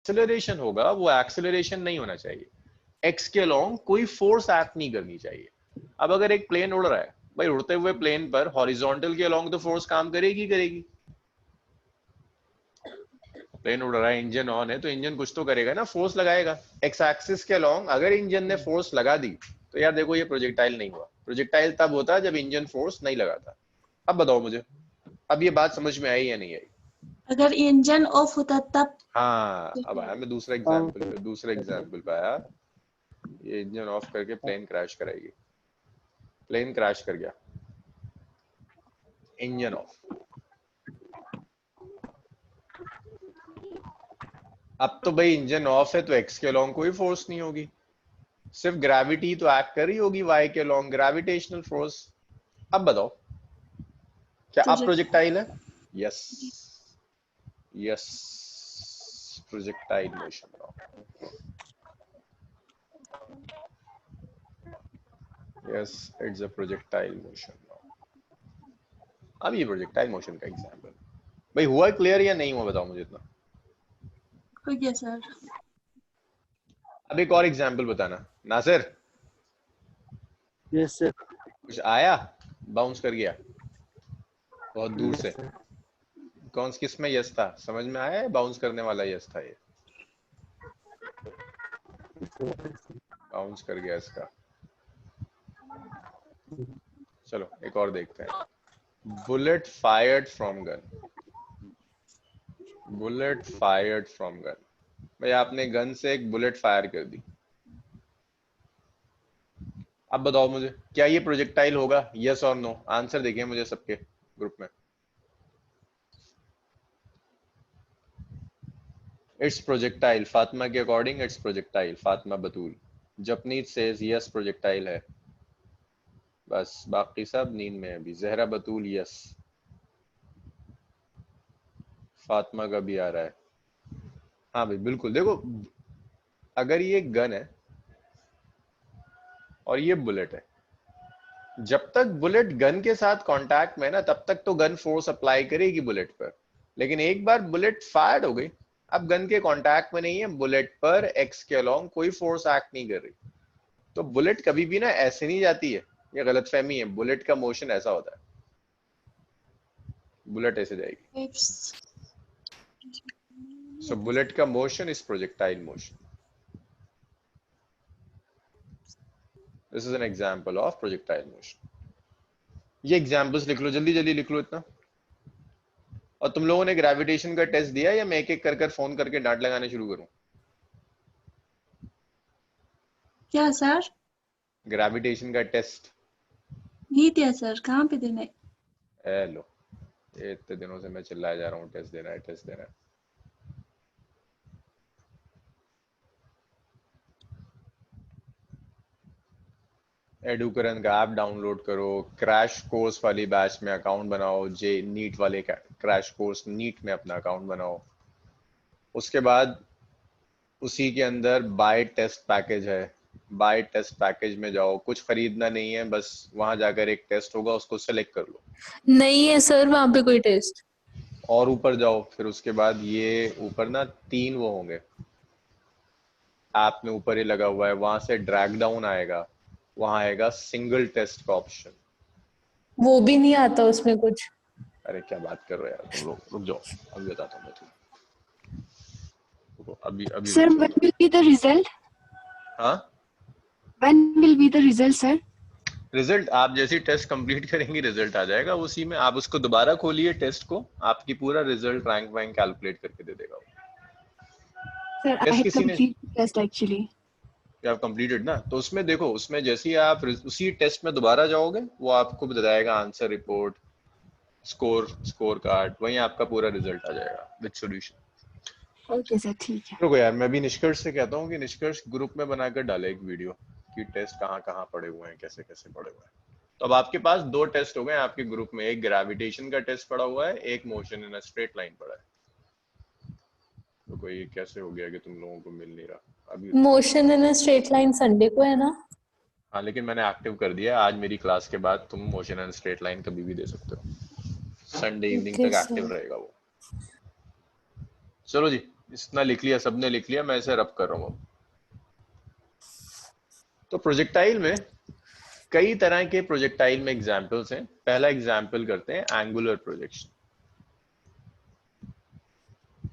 Acceleration होगा वो acceleration नहीं होना चाहिए, एक्स के अलोंग कोई फोर्स एक्ट नहीं करनी चाहिए। अब अगर एक प्लेन उड़ रहा है भाई, उड़ते हुए प्लेन पर हॉरिजॉन्टल के अलोंग तो फोर्स काम करेगी करेगी। प्लेन उड़ रहा है, इंजन ऑन है, तो इंजन कुछ तो करेगा ना, फोर्स लगाएगा। एक्स एक्सिस के अलोंग अगर इंजन ने फोर्स लगा दी तो यार देखो ये प्रोजेक्टाइल नहीं हुआ। प्रोजेक्टाइल तब होता है जब इंजन फोर्स नहीं लगाता। अब बताओ मुझे, अब ये बात समझ में आई या नहीं आई? अगर इंजन ऑफ होता तब। हाँ अब आया मैं दूसरा एग्जाम्पल पे आया। ये इंजन ऑफ करके प्लेन क्रैश कराएगी, प्लेन क्रैश कर गया, इंजन ऑफ। अब तो भाई इंजन ऑफ है तो एक्स के अलोंग कोई फोर्स नहीं होगी, सिर्फ ग्रेविटी तो एक्ट कर रही होगी वाई के अलोंग, ग्रेविटेशनल फोर्स। अब बताओ क्या अब प्रोजेक्टाइल है? Yes yes, projectile motion now, yes it's a projectile motion now. अब ये प्रोजेक्टाइल मोशन का एग्जांपल भाई हुआ क्लियर या नहीं हुआ, बताओ मुझे इतना। ठीक सर। अब एक और एग्जांपल बताना नासिर। Yes sir. कुछ आया, बाउंस कर गया बहुत दूर से। कौन किस में यस था, समझ में आया है? बाउंस करने वाला यस था, ये बाउंस कर गया इसका। चलो एक और देखते हैं। Bullet fired from gun, bullet fired from gun. भाई आपने गन से एक बुलेट फायर कर दी। अब बताओ मुझे क्या ये प्रोजेक्टाइल होगा, यस और नो? आंसर देखिए मुझे सबके ग्रुप में। इट्स प्रोजेक्टाइल, फातिमा के according it's projectile. Fatima Batool, Japneet says yes projectile है। बस बाकी सब नींद में अभी। जहरा बतूल यस, फातिमा का भी आ रहा है। हाँ भाई बिल्कुल, देखो अगर ये गन है और ये बुलेट है, जब तक बुलेट गन के साथ कांटेक्ट में है ना तब तक तो गन फोर्स अप्लाई करेगी बुलेट पर। लेकिन एक बार बुलेट फायर्ड हो गई, अब गन के कांटेक्ट में नहीं है, बुलेट पर एक्स के अलोंग कोई फोर्स एक्ट नहीं कर रही, तो बुलेट कभी भी ना ऐसे नहीं जाती है। ये गलतफहमी है, बुलेट का मोशन ऐसा होता है, बुलेट ऐसे जाएगी। सो बुलेट का motion is projectile motion. This is an example of projectile motion. ये एग्जांपल्स लिख लो, जल्दी जल्दी लिख लो इतना। और तुम लोगों ने ग्रेविटेशन का टेस्ट दिया या मैं एक एक कर फोन करके डांट लगाने शुरू करूं? क्या सर? ग्रेविटेशन का टेस्ट नहीं दिया सर, कहाँ पे देना है? हेलो, इतने दिनों से मैं चिल्लाया जा रहा हूँ टेस्ट देना है टेस्ट देना है। एडुकरन का ऐप डाउनलोड करो, क्रैश कोर्स वाली बैच में अकाउंट बनाओ, जे नीट वाले क्रैश कोर्स नीट में अपना अकाउंट बनाओ। उसके बाद उसी के अंदर बाय टेस्ट पैकेज है, बाय टेस्ट पैकेज में जाओ, कुछ खरीदना नहीं है, बस वहां जाकर एक टेस्ट होगा उसको सेलेक्ट कर लो। नहीं है सर वहां पे कोई टेस्ट। और ऊपर जाओ, फिर उसके बाद ये ऊपर ना 3 वो होंगे, ऐप में ऊपर ही लगा हुआ है, वहां से ड्रैग डाउन आएगा, वहां आएगा सिंगल टेस्ट का ऑप्शन। वो भी नहीं आता उसमें कुछ। अरे क्या बात कर रहे हो यार तुम लोग, रुक जाओ अभी बताता हूँ मैं तुम्हें। अभी अभी Sir, when will be the result? हाँ When will be the result, sir? Result आप जैसे टेस्ट कंप्लीट करेंगे रिजल्ट आ जाएगा उसी में। आप उसको दोबारा खोलिए टेस्ट को, आपकी पूरा रिजल्ट रैंक वैंक कैलकुलेट करके दे देगा। Sir, I have completed the test actually. आप कंप्लीटेड ना, तो उसमें देखो, उसमें जैसे ही आप उसी टेस्ट में दोबारा जाओगे वो आपको बताएगा आंसर रिपोर्ट, स्कोर कार्ड, वहीं आपका पूरा रिजल्ट आ जाएगा विद सॉल्यूशन। Okay, sir, ठीक है। रुको यार, मैं भी निष्कर्ष से कहता हूँ कि निष्कर्ष ग्रुप में बनाकर डाले एक वीडियो कि टेस्ट कहाँ कहाँ पड़े हुए हैं, कैसे कैसे पड़े हुए हैं। तो अब आपके पास 2 टेस्ट हो गए आपके ग्रुप में, एक ग्रेविटेशन का टेस्ट पड़ा हुआ है, एक motion in a straight line पड़ा है। तो कोई कैसे हो गया कि तुम लोगों को मिल नहीं रहा अभी? Motion in a straight line Sunday को है ना? हाँ लेकिन मैंने एक्टिव कर दिया, आज मेरी क्लास के बाद तुम मोशन एंड स्ट्रेट लाइन कभी भी दे सकते हो, संडे इवनिंग तक एक्टिव रहेगा वो। चलो जी इतना लिख लिया, सबने लिख लिया, मैं इसे रब कर रहा हूँ। तो प्रोजेक्टाइल में कई तरह के प्रोजेक्टाइल में एग्जाम्पल्स हैं। पहला एग्जाम्पल करते हैं एंगुलर प्रोजेक्शन।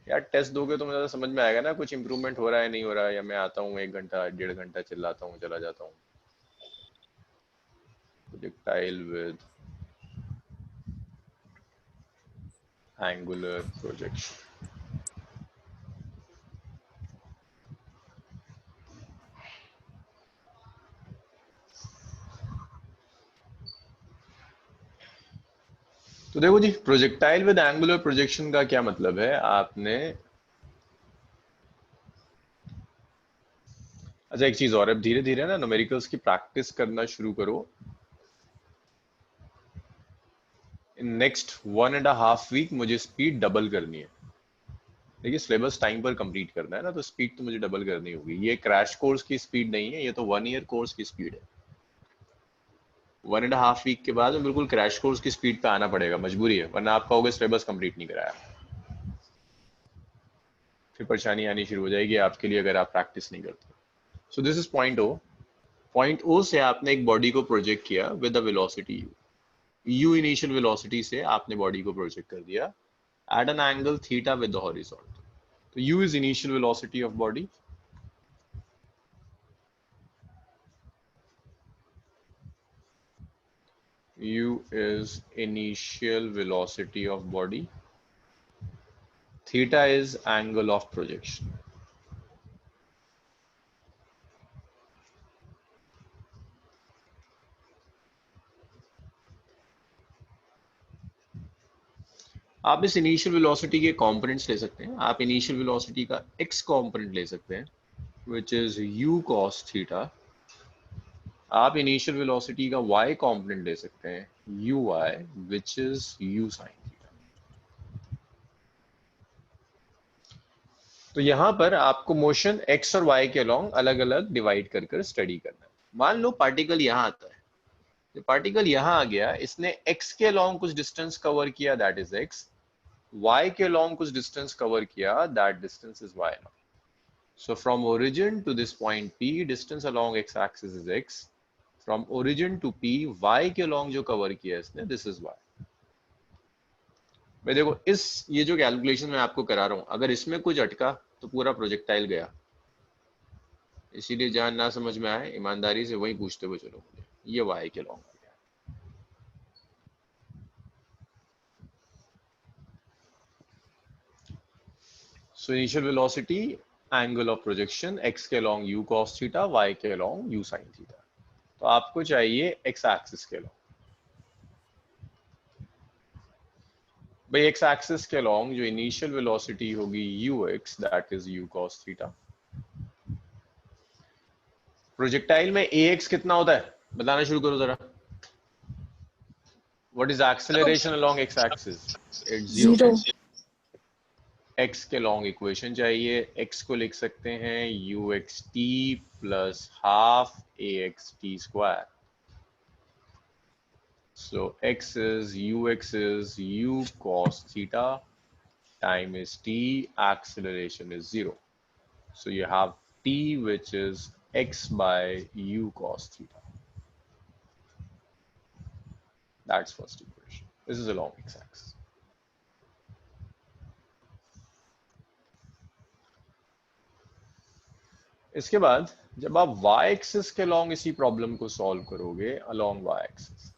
यार टेस्ट दोगे तो मुझे समझ में आएगा ना कुछ इंप्रूवमेंट हो रहा है नहीं हो रहा है, या मैं आता हूँ 1 घंटा 1.5 घंटा चिल्लाता हूँ चला जाता हूँ। Projectile with angular projection. तो देखो जी, प्रोजेक्टाइल विद एंगुलर प्रोजेक्शन का क्या मतलब है। आपने अच्छा एक चीज और, अब धीरे धीरे ना न्यूमेरिकल्स की प्रैक्टिस करना शुरू करो। इन नेक्स्ट 1.5 वीक मुझे स्पीड डबल करनी है। देखिए सिलेबस टाइम पर कंप्लीट करना है ना, तो स्पीड तो मुझे डबल करनी होगी। ये क्रैश कोर्स की स्पीड नहीं है, ये तो 1 ईयर कोर्स की स्पीड है। 1.5 वीक के बाद में बिल्कुल क्रैश कोर्स की स्पीड पे आना पड़ेगा, मजबूरी है, वरना आप कहोगे सिलेबस कंप्लीट नहीं कराया। फिर परेशानी आनी शुरू हो जाएगी आपके लिए अगर आप प्रैक्टिस नहीं करते। So this is point O. Point O से आपने एक बॉडी को प्रोजेक्ट किया with a velocity u initial velocity से आपने बॉडी को प्रोजेक्ट कर दिया at an angle theta with the horizontal. तो u is initial velocity of body, u is initial velocity of body, theta is angle of projection. आप इस initial velocity के components ले सकते हैं। आप इनिशियल वेलोसिटी का x कंपोनेंट ले सकते हैं which is u cos theta। आप इनिशियल वेलोसिटी का y कंपोनेंट ले सकते हैं uy which is u sin theta। तो यहां पर आपको मोशन x और y के अलोंग अलग अलग डिवाइड कर कर स्टडी करना है। मान लो पार्टिकल यहां आता है, जो पार्टिकल यहां आ गया, इसने x के अलोंग कुछ डिस्टेंस कवर किया, दैट इज x। y के अलोंग कुछ डिस्टेंस कवर किया, that distance is y naught। So from origin to this point P, distance along x-axis is x. From origin to P, y के along जो cover किया इसने, this is y। मैं देखो ये जो कैलकुलेशन मैं आपको करा रहा हूं, अगर इसमें कुछ अटका तो पूरा प्रोजेक्टाइल गया। इसीलिए जहां ना समझ में आए ईमानदारी से वही पूछते हुए चलो मुझे, ये y के along आ गया। So initial velocity, angle of projection, x के along u cos theta, y के along u sin theta। तो आपको चाहिए x एक्सिस के along। भाई एक्स एक्सिस के along जो इनिशियल वेलोसिटी होगी ux, that is u cos theta। Projectile में ax कितना होता है बताना शुरू करो जरा। What is acceleration along x axis? It's 0। 0। x के लॉन्ग इक्वेशन चाहिए। x को लिख सकते हैं uxt plus half axt square. So x is u cos theta, time is t, acceleration is 0. So you have t which is x by u cos theta. That's first equation. This is along x-axis. इसके बाद जब आप y axis के along इसी problem को solve करोगे along y axis,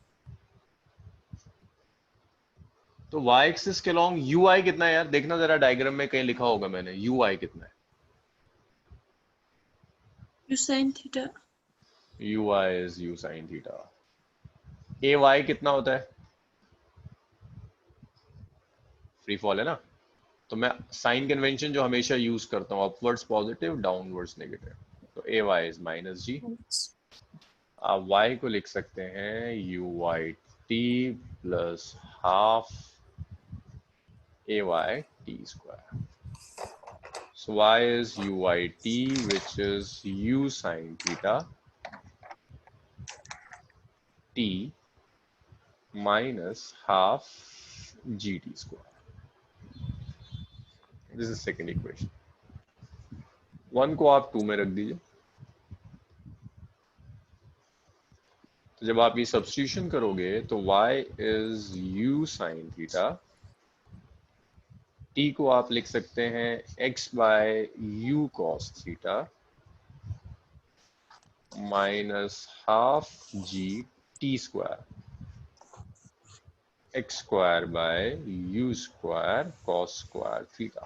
तो y axis के along ui कितना है यार, देखना जरा डायग्राम में कहीं लिखा होगा मैंने, ui कितना है? U sin theta. ui is u sin theta। ay कितना होता है? फ्री फॉल है ना, तो मैं साइन कन्वेंशन जो हमेशा यूज करता हूँ, अपवर्ड्स पॉजिटिव डाउनवर्ड्स नेगेटिव, तो ay इज माइनस जी। आप y को लिख सकते हैं uyt plus half ay t square। So y is uyt which is u sin theta t minus half gt square। This is second equation। 1 को आप 2 में रख दीजिए। तो जब आप ये सब्स्टिट्यूशन करोगे तो y is u sin theta, t को आप लिख सकते हैं x bye u cos theta minus half g t square x square by u square cos square theta.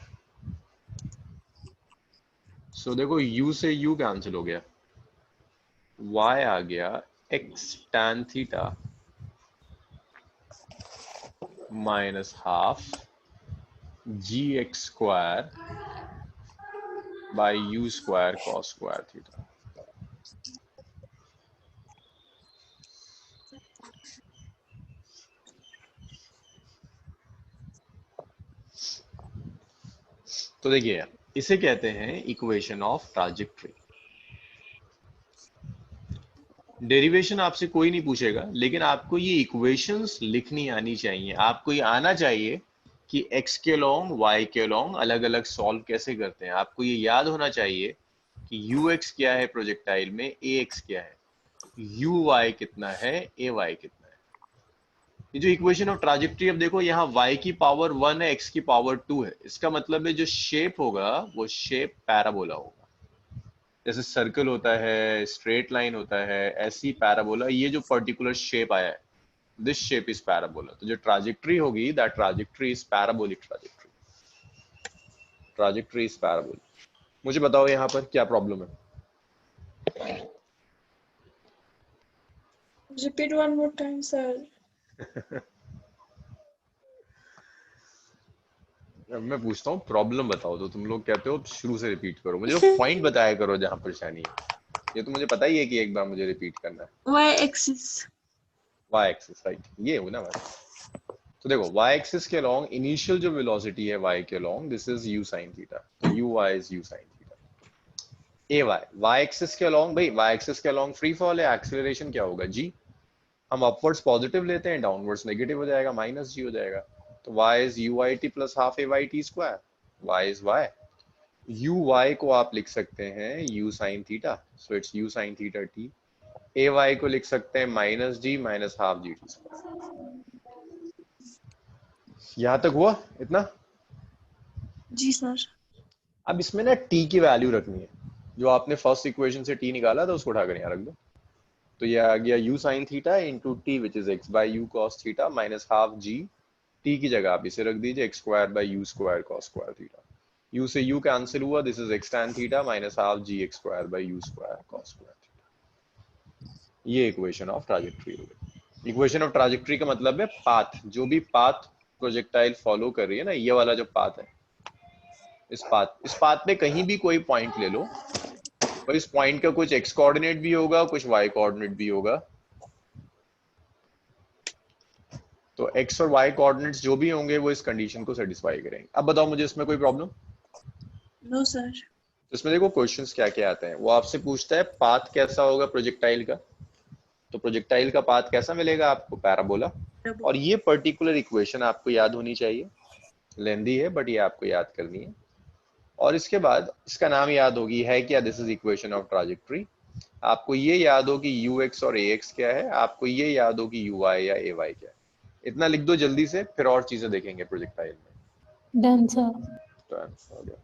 So देखो u से u कैंसिल हो गया, y आ गया x tan theta minus half g x square by u square cos square theta. तो देखिए इसे कहते हैं इक्वेशन ऑफ ट्रांजेक्टरी। डेरिवेशन आपसे कोई नहीं पूछेगा, लेकिन आपको ये इक्वेशंस लिखनी आनी चाहिए। आपको ये आना चाहिए कि x के लॉन्ग y के लॉन्ग अलग अलग सॉल्व कैसे करते हैं। आपको ये याद होना चाहिए कि ux क्या है प्रोजेक्टाइल में, ax क्या है, uy कितना है, ay कितना है। ये जो इक्वेशन ऑफ ट्रांजेक्टरी, अब देखो यहाँ y की पावर 1 है, x की पावर 2 है। इसका मतलब है जो शेप होगा वो शेप पैराबोला होगा। जैसे सर्कल होता है, स्ट्रेट लाइन होता है, ऐसी पैराबोला, ये जो पर्टिकुलर शेप आया है, दिस शेप इज पैराबोला। तो जो ट्रांजेक्टरी होगी, that trajectory is parabolic trajectory. Trajectory is parabolic. मुझे बताओ यहाँ पर क्या प्रॉब्लम है? Repeat one more time, sir. अब मैं पूछता हूँ प्रॉब्लम बताओ, तो तुम लोग कहते हो शुरू से रिपीट करो। मुझे पॉइंट बताया करो जहां परेशानी है। ये तो मुझे पता ही है कि एक बार मुझे रिपीट करना है। Y-axis. y एक्सिस, राइट, ये हो ना भाई। तो देखो y एक्सिस के अलोंग इनिशियल जो वेलोसिटी है y के along, this is u sin theta. तो uy is u sin theta. y axis के अलोंग, भाई y एक्सिस के अलोंग फ्री फॉल है, एक्सीलरेशन क्या होगा g। हम अपवर्ड्स पॉजिटिव लेते हैं, डाउनवर्ड्स नेगेटिव हो जाएगा, माइनस g हो जाएगा। तो y is uyt plus half ayt square. y is y। uy को आप लिख सकते हैं u sin theta, so it's u sin theta t। ay को लिख सकते हैं minus g minus half G T square. यहां तक हुआ इतना? जी सर। अब इसमें ना t की वैल्यू रखनी है। जो आपने फर्स्ट इक्वेशन से t निकाला था उसको उठाकर यहाँ रख दो। तो ये आ गया u sin theta into t which is x bye u cos theta minus half g। t की जगह आप इसे रख दीजिए x square by u square cos square theta. u से u कैंसिल हुआ, this is x tan theta minus half g x square by u square cos square theta. ये equation of trajectory हो गई। इक्वेशन ऑफ ट्रांजेक्टरी का मतलब है path. जो भी पाथ प्रोजेक्टाइल फॉलो कर रही है ना, ये वाला जो पाथ है, इस पाथ पे कहीं भी कोई पॉइंट ले लो, और इस पॉइंट का कुछ x कोऑर्डिनेट भी होगा, कुछ y कोऑर्डिनेट भी होगा। तो x और y कोऑर्डिनेट्स जो भी होंगे वो इस कंडीशन को सेटिस्फाई करेंगे। अब बताओ मुझे इसमें कोई प्रॉब्लम? No sir. इसमें देखो क्वेश्चंस क्या क्या आते हैं। वो आपसे पूछता है पाथ कैसा होगा प्रोजेक्टाइल का। तो प्रोजेक्टाइल का पाथ कैसा मिलेगा आपको? पैराबोला। और ये पर्टिकुलर इक्वेशन आपको याद होनी चाहिए। लेंदी है बट ये आपको याद करनी है। और इसके बाद इसका नाम याद होगी, है क्या? This is equation of trajectory. आपको ये याद हो कि ux और ax क्या है, आपको ये याद हो कि uy या ay क्या है। इतना लिख दो जल्दी से, फिर और चीजें देखेंगे प्रोजेक्टाइल में। Done sir. Done, हो गया।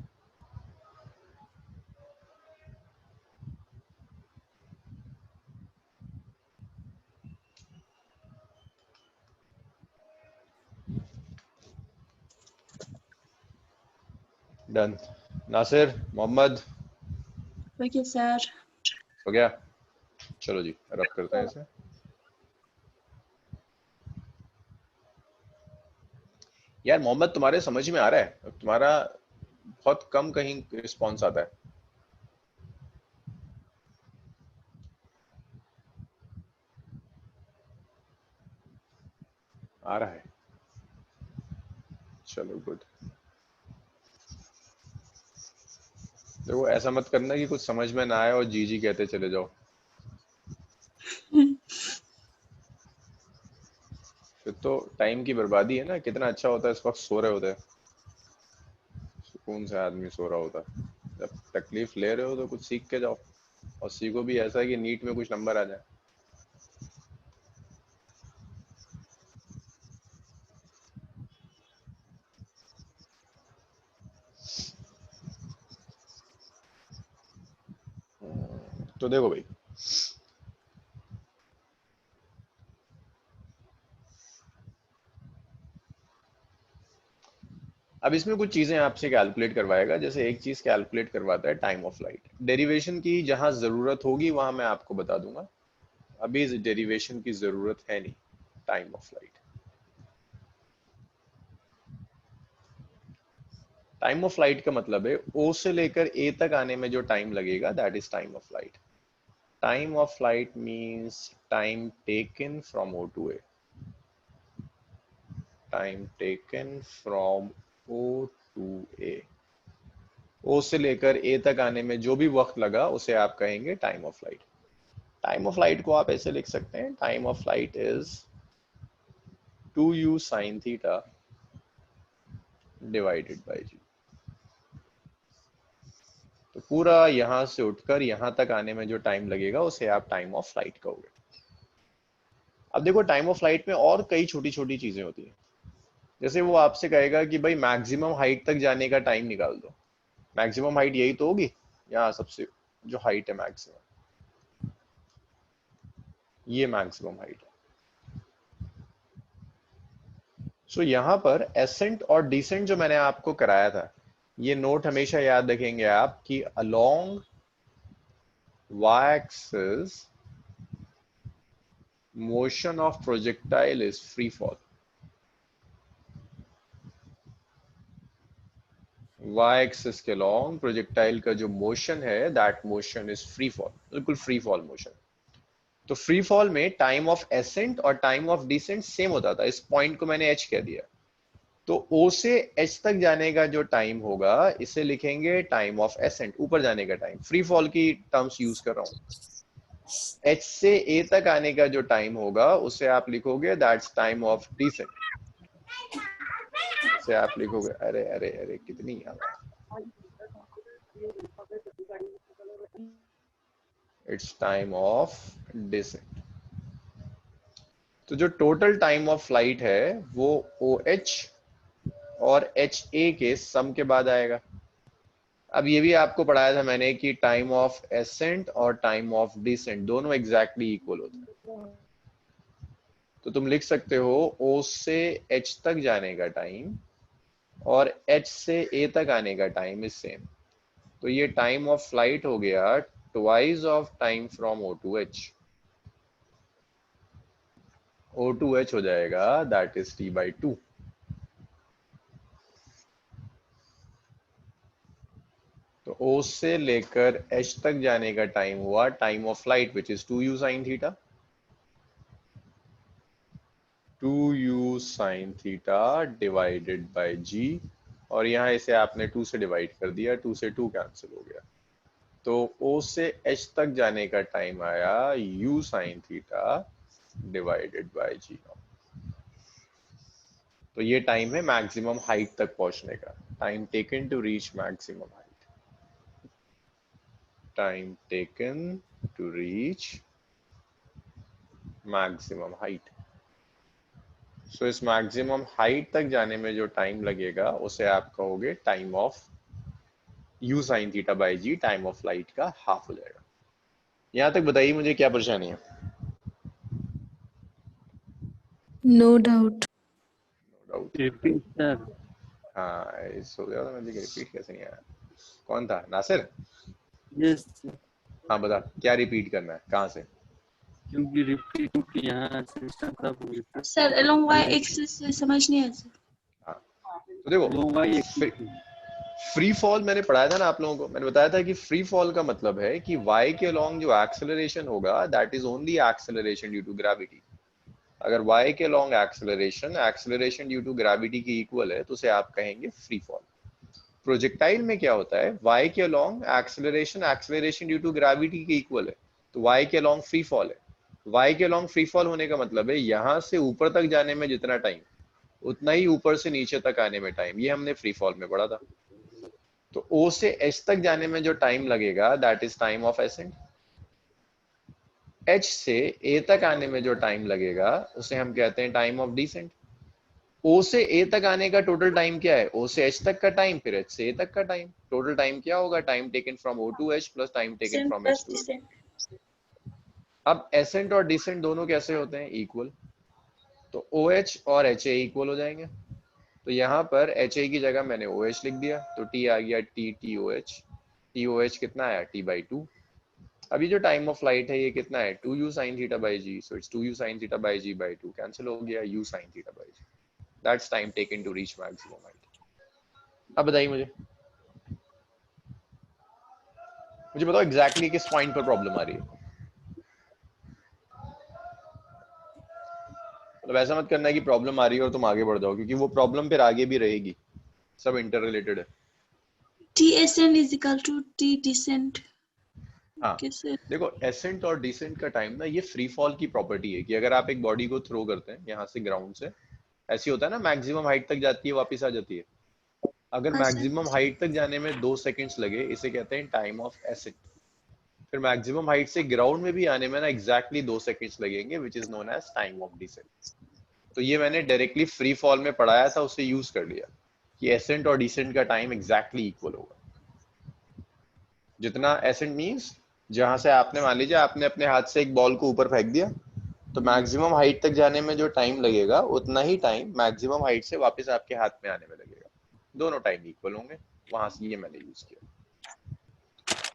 Done. Nasir, Mohammad, okay sir. हो गया? चलो जी रब करते हैं इसे। यार मोहम्मद, तुम्हारे समझ में आ रहा है? तुम्हारा बहुत कम कहीं रिस्पॉन्स आता है। आ रहा है? चलो गुड। देखो ऐसा मत करना कि कुछ समझ में ना आए और जी जी कहते चले जाओ, फिर तो टाइम की बर्बादी है ना। कितना अच्छा होता है इस वक्त सो रहे होते हैं, सुकून से आदमी सो रहा होता है, जब तक तकलीफ ले रहे हो तो कुछ सीख के जाओ, और सीखो भी ऐसा है कि नीट में कुछ नंबर आ जाए। तो देखो भाई, अब इसमें कुछ चीजें आपसे कैलकुलेट करवाएगा। जैसे एक चीज कैलकुलेट करवाता है टाइम ऑफ फ्लाइट। डेरिवेशन की जहां जरूरत होगी वहां मैं आपको बता दूंगा, अभी इस डेरिवेशन की जरूरत है नहीं। Time of flight, time of flight का मतलब है ओ से लेकर ए तक आने में जो टाइम लगेगा, that is time of flight. Time of flight means time taken from O to A, time taken from O to A. O से लेकर ए तक आने में जो भी वक्त लगा उसे आप कहेंगे time of flight. Time of flight को आप ऐसे लिख सकते हैं, time of flight is 2u sin theta divided by जी। तो पूरा यहां से उठकर यहां तक आने में जो टाइम लगेगा उसे आप टाइम ऑफ फ्लाइट कहोगे। अब देखो, टाइम ऑफ फ्लाइट में और कई छोटी छोटी चीजें होती हैं। जैसे वो आपसे कहेगा कि भाई मैक्सिमम हाइट तक जाने का टाइम निकाल दो। मैक्सिमम हाइट यही तो होगी, यहाँ सबसे जो हाइट है मैक्सिमम, ये मैक्सिमम हाइट है। सो यहाँ पर एसेंट और डिसेंट जो मैंने आपको कराया था, ये नोट हमेशा याद रखेंगे आप कि along y axis motion of projectile is free fall। y axis के along प्रोजेक्टाइल का जो मोशन है, that motion is free fall, बिल्कुल फ्री फॉल मोशन। तो फ्री फॉल में टाइम ऑफ एसेंट और टाइम ऑफ डिसेंट सेम होता था। इस पॉइंट को मैंने h कह दिया, तो O से H तक जाने का जो टाइम होगा इसे लिखेंगे टाइम ऑफ एसेंट, ऊपर जाने का टाइम। फ्री फॉल की टर्म्स यूज कर रहा हूं। H से A तक आने का जो टाइम होगा उसे आप लिखोगे दैट्स टाइम ऑफ डिसेंट। से आप लिखोगे, अरे अरे अरे कितनी आवाज, इट्स टाइम ऑफ डिसेंट। तो जो टोटल टाइम ऑफ फ्लाइट है वो OH और HA के सम के बाद आएगा। अब ये भी आपको पढ़ाया था मैंने कि टाइम ऑफ एसेंट और टाइम ऑफ डिसेंट दोनों एग्जैक्टली इक्वल होते हैं। तो तुम लिख सकते हो O से H तक जाने का टाइम और H से A तक आने का टाइम इज सेम। तो ये टाइम ऑफ फ्लाइट हो गया twice of time from O to H। O to H हो जाएगा, दैट इज T/2। तो O से लेकर H तक जाने का टाइम हुआ time of flight which is 2u sin theta. 2u sin theta divided by g, और यहाँ इसे आपने 2 से डिवाइड कर दिया, 2 से 2 कैंसिल हो गया। तो O से H तक जाने का टाइम आया u sin theta divided by g। तो ये टाइम है मैक्सिमम हाइट तक पहुंचने का, time taken to reach maximum height. Time taken to reach maximum height. So इस मैक्सिमम हाइट तक जाने में जो टाइम लगेगा उसे आप कहोगे टाइम ऑफ u sin थीटा by g, time of flight का हाफ हो जाएगा। यहां तक बताइए मुझे क्या परेशानी है? No doubt. Repeat sir. हाँ, इस हो गया था, मुझे रिपीट कैसे नहीं आया? कौन था, नासिर? यस, हाँ बता, क्या रिपीट करना है, कहाँ से? क्योंकि रिपीट क्योंकि यहाँ सिस्टम का सर along y axis से समझ नहीं आया सर। हाँ, तो देखो, फ्री फॉल मैंने पढ़ाया था ना आप लोगों को, मैंने बताया था कि फ्री फॉल का मतलब है कि y के अलोंग जो एक्सेलरेशन होगा that is only acceleration due to gravity. अगर y के along acceleration due to gravity की इक्वल है तो उसे आप कहेंगे फ्री फॉल। प्रोजेक्टाइल में क्या होता है, y के along acceleration due to gravity के इक्वल है, तो y के अलोंग फ्री फॉल है। y के अलोंग फ्री फॉल होने का मतलब है यहां से ऊपर तक जाने में जितना टाइम उतना ही ऊपर से नीचे तक आने में टाइम। ये हमने फ्री फॉल में पढ़ा था। तो O से H तक जाने में जो टाइम लगेगा that is time of accent. H से A तक आने में जो टाइम लगेगा उसे हम कहते हैं टाइम ऑफ डिसेंट। O से A तक आने का टोटल टाइम क्या है? O से H तक का टाइम फिर H से A तक का टाइम, टोटल टाइम क्या होगा? Time taken from O to H plus time taken Ascent from plus H to A। descent. अब एसेंट और डिसेंट दोनों कैसे होते हैं? इक्वल। तो OH और HA इक्वल हो जाएंगे। तो यहाँ पर HA की जगह मैंने OH लिख दिया, तो T आ गया TTOH। TOH कितना आया? T/2। अभी जो टाइम ऑफ फ्लाइट है ये कितना है? 2u sin theta by g, so it's 2u sin theta by g by 2 cancel हो गया, u sin theta by g, that's time taken to reach maximum height। अब बताइए मुझे बताओ एग्जैक्टली किस पॉइंट पर प्रॉब्लम आ रही है। मतलब ऐसा मत करना है कि प्रॉब्लम आ रही है और तुम आगे बढ़ जाओ, क्योंकि वो प्रॉब्लम फिर आगे भी रहेगी, सब इंटर रिलेटेड है। T ascent is equal to T descent. हाँ Okay, sir. देखो, एसेंट और डिसेंट का टाइम ना ये फ्री फॉल की प्रॉपर्टी है कि अगर आप एक बॉडी को थ्रो करते हैं यहाँ से ग्राउंड से, ऐसी होता है ना, मैक्सिमम हाइट तक जाती है वापस आ जाती है। अगर हाँ, sir. मैक्सिमम हाइट तक जाने में 2 सेकंड्स लगे, इसे कहते हैं टाइम ऑफ एसेंट। फिर मैक्सिमम हाइट से ग्राउंड में भी आने में ना एग्जैक्टली 2 सेकंड्स लगेंगे, which is known as time of descent. तो ये मैंने डायरेक्टली फ्री फॉल में पढ़ाया था, उससे यूज कर लिया कि एसेंट और डिसेंट का टाइम एग्जैक्टली इक्वल होगा। जितना एसेंट मींस जहां से आपने, मान लीजिए आपने अपने हाथ से एक बॉल को ऊपर फेंक दिया, तो मैक्सिमम हाइट तक जाने में जो टाइम लगेगा उतना ही टाइम मैक्सिमम हाइट से वापस आपके हाथ में आने में लगेगा। दोनों टाइम इक्वल होंगे, वहां से ये मैंने यूज किया।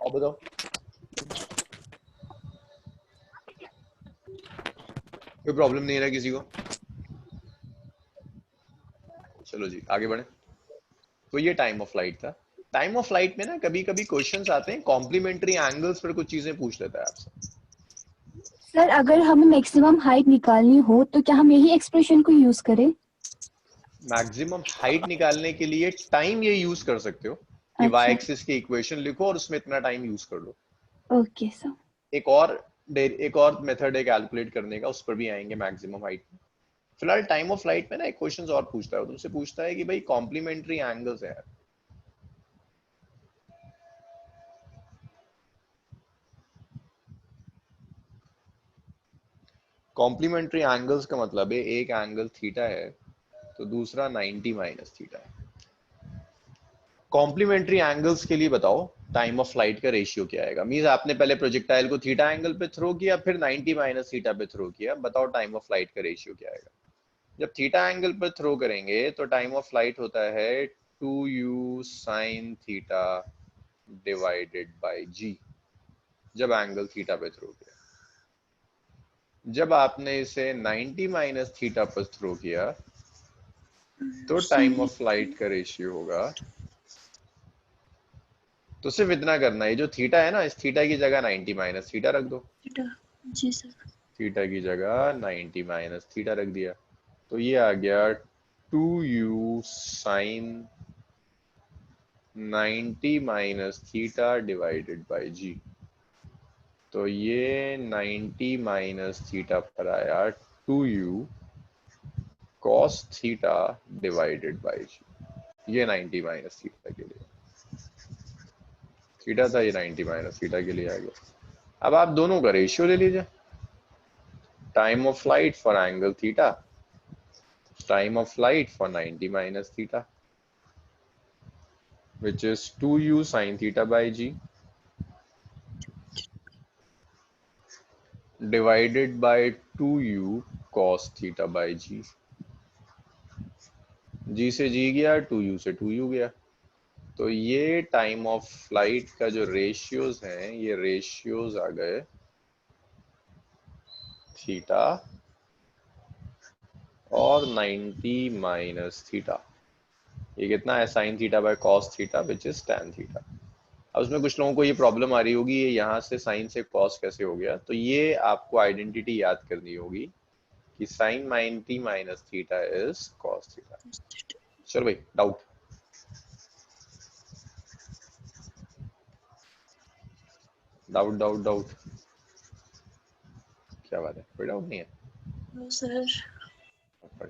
और बताओ, कोई प्रॉब्लम नहीं है ना किसी को? चलो जी आगे बढ़े। तो ये टाइम ऑफ फ्लाइट था। टाइम ऑफ फ्लाइट में ना कभी कभी क्वेश्चंस आते हैं कॉम्प्लीमेंट्री एंगल्स पर, कुछ चीजें पूछ लेता है आपसे। सर अगर हमें मैक्सिमम हाइट निकालनी हो तो क्या हम यही एक्सप्रेशन को यूज करें? मैक्सिमम हाइट निकालने के लिए टाइम ये यूज कर सकते हो कि y अच्छा, एक्सिस की इक्वेशन लिखो और उसमें इतना टाइम यूज कर लो। Okay sir. एक और मेथड है कैलकुलेट करने का, उस पर भी आएंगे मैक्सिमम हाइट में। फिलहाल टाइम ऑफ फ्लाइट में ना एक क्वेश्चन और पूछता है, तुमसे पूछता है कि भाई कॉम्प्लीमेंट्री एंगल्स है, कॉम्प्लीमेंट्री एंगल्स का मतलब है एक एंगल थीटा है तो दूसरा 90 माइनस थीटा है। कॉम्प्लीमेंट्री एंगल्स के लिए बताओ टाइम ऑफ फ्लाइट का रेशियो क्या आएगा। मींस आपने पहले प्रोजेक्टाइल को थीटा एंगल पे थ्रो किया, फिर 90 माइनस थीटा पे थ्रो किया, बताओ टाइम ऑफ फ्लाइट का रेशियो क्या आएगा। जब थीटा एंगल पर थ्रो करेंगे तो टाइम ऑफ फ्लाइट होता है 2u sin theta divided by g, जब एंगल थीटा पे थ्रो किया। जब आपने इसे 90 माइनस थीटा पर थ्रो किया तो टाइम ऑफ फ्लाइट का रेशियो होगा, तो सिर्फ इतना करना है, जो थीटा है ना, इस थीटा की जगह 90 माइनस थीटा रख दो। जी सर। थीटा की जगह 90 माइनस थीटा रख दिया, तो ये आ गया 2u sin 90 minus theta divided by g। तो ये 90 माइनस थीटा पर आया 2u cos theta divided by g। ये 90 माइनस थीटा के लिए थीटा था, ये 90 माइनस थीटा के लिए आ गया। अब आप दोनों का रेशियो ले लीजिए, time of flight for angle theta, time of flight for 90 minus theta, which is 2u sin theta by g divided by 2u cos theta by g। g से g गया, 2u से 2u गया, तो ये time of flight का जो ratios हैं, ये रेशियोज आ गए थीटा और 90 माइनस थीटा। ये कितना है? Sine theta by cos theta which is tan theta. अब उसमें कुछ लोगों को ये प्रॉब्लम आ रही होगी, ये यहाँ से साइन से कॉस कैसे हो गया, तो ये आपको आइडेंटिटी याद करनी होगी कि sine 90 minus theta is cos theta. चलो भाई, डाउट? डाउट डाउट डाउट, क्या बात है, कोई डाउट नहीं है? No sir.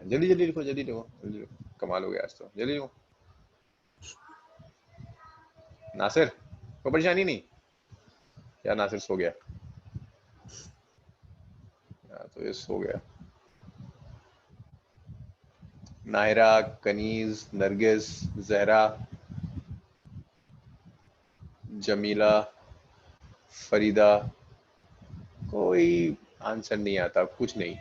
जल्दी जल्दी लिखो, जल्दी लिखो, जल्दी लिखो, कमाल हो गया आज तो, जल्दी लिखो। नासिर कोई परेशानी नहीं? क्या नासिर सो गया? तो ये सो गया। नाहिरा, कनीज, नरगिस, जहरा, जमीला, फरीदा, कोई आंसर नहीं आता, कुछ नहीं।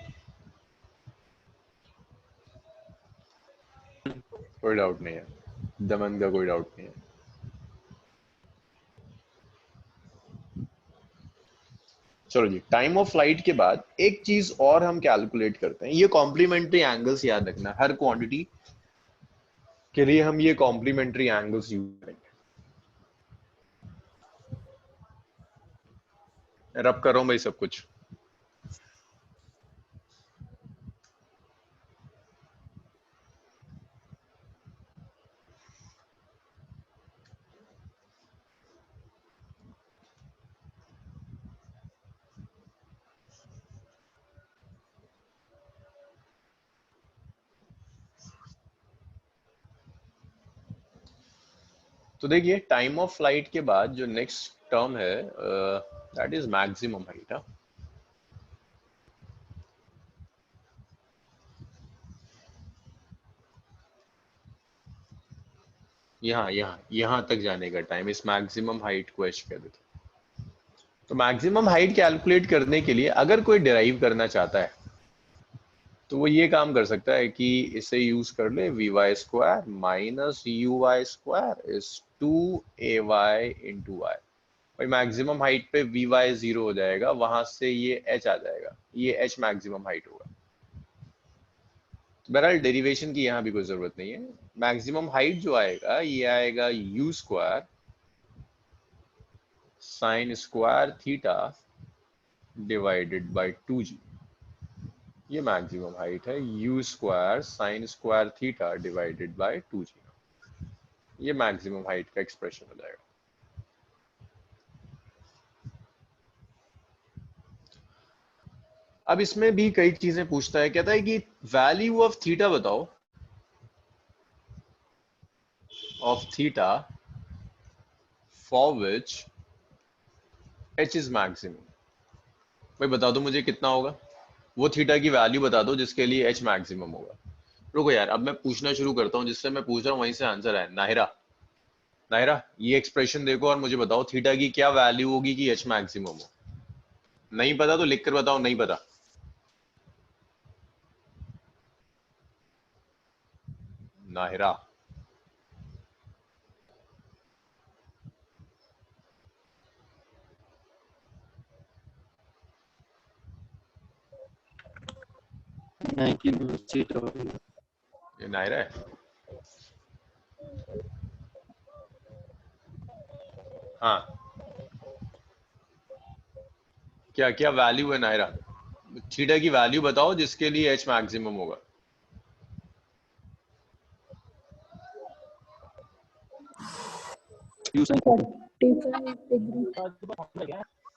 कोई डाउट नहीं है, दमन का कोई डाउट नहीं है। चलो जी, टाइम ऑफ फ्लाइट के बाद एक चीज और हम कैलकुलेट करते हैं, ये कॉम्प्लीमेंट्री एंगल्स याद रखना, हर क्वांटिटी के लिए हम ये कॉम्प्लीमेंट्री एंगल्स यूज करेंगे। रब कर रहा हूं भाई सब कुछ। तो देखिए, टाइम ऑफ फ्लाइट के बाद जो नेक्स्ट टर्म है दैट इज मैक्सिमम हाइट। यहाँ तक जाने का टाइम, इस मैक्सिमम हाइट को एच कह देते हैं। तो मैक्सिमम हाइट कैलकुलेट करने के लिए अगर कोई डिराइव करना चाहता है तो वो ये काम कर सकता है कि इसे यूज कर ले, v y square minus u y square is 2ay into y. भाई मैक्सिमम हाइट पे वी वाई 0 हो जाएगा, वहां से ये h आ जाएगा, ये h मैक्सिमम हाइट होगा। तो बहरहाल डेरिवेशन की यहाँ भी कोई जरूरत नहीं है। मैक्सिमम हाइट जो आएगा ये आएगा you square sine square theta divided bye 2g। ये मैक्सिमम हाइट है, you square sine square theta divided bye 2g। ये मैक्सिमम हाइट का एक्सप्रेशन हो जाएगा। अब इसमें भी कई चीजें पूछता है, कहता है कि वैल्यू ऑफ थीटा बताओ, of theta for which h is maximum. भाई बता दो मुझे कितना होगा, वो थीटा की वैल्यू बता दो जिसके लिए h मैक्सिमम होगा। रुको यार, अब मैं पूछना शुरू करता हूं, जिससे मैं पूछ रहा हूं वहीं से आंसर है। नाहिरा, नाहिरा ये एक्सप्रेशन देखो और मुझे बताओ थीटा की क्या वैल्यू होगी कि h मैक्सिमम हो। नहीं पता तो लिख कर बताओ, नहीं पता। नाहिरा, ये नाहिरा है? हाँ, क्या क्या वैल्यू है नाहिरा? थीटा की वैल्यू बताओ जिसके लिए h मैक्सिमम होगा।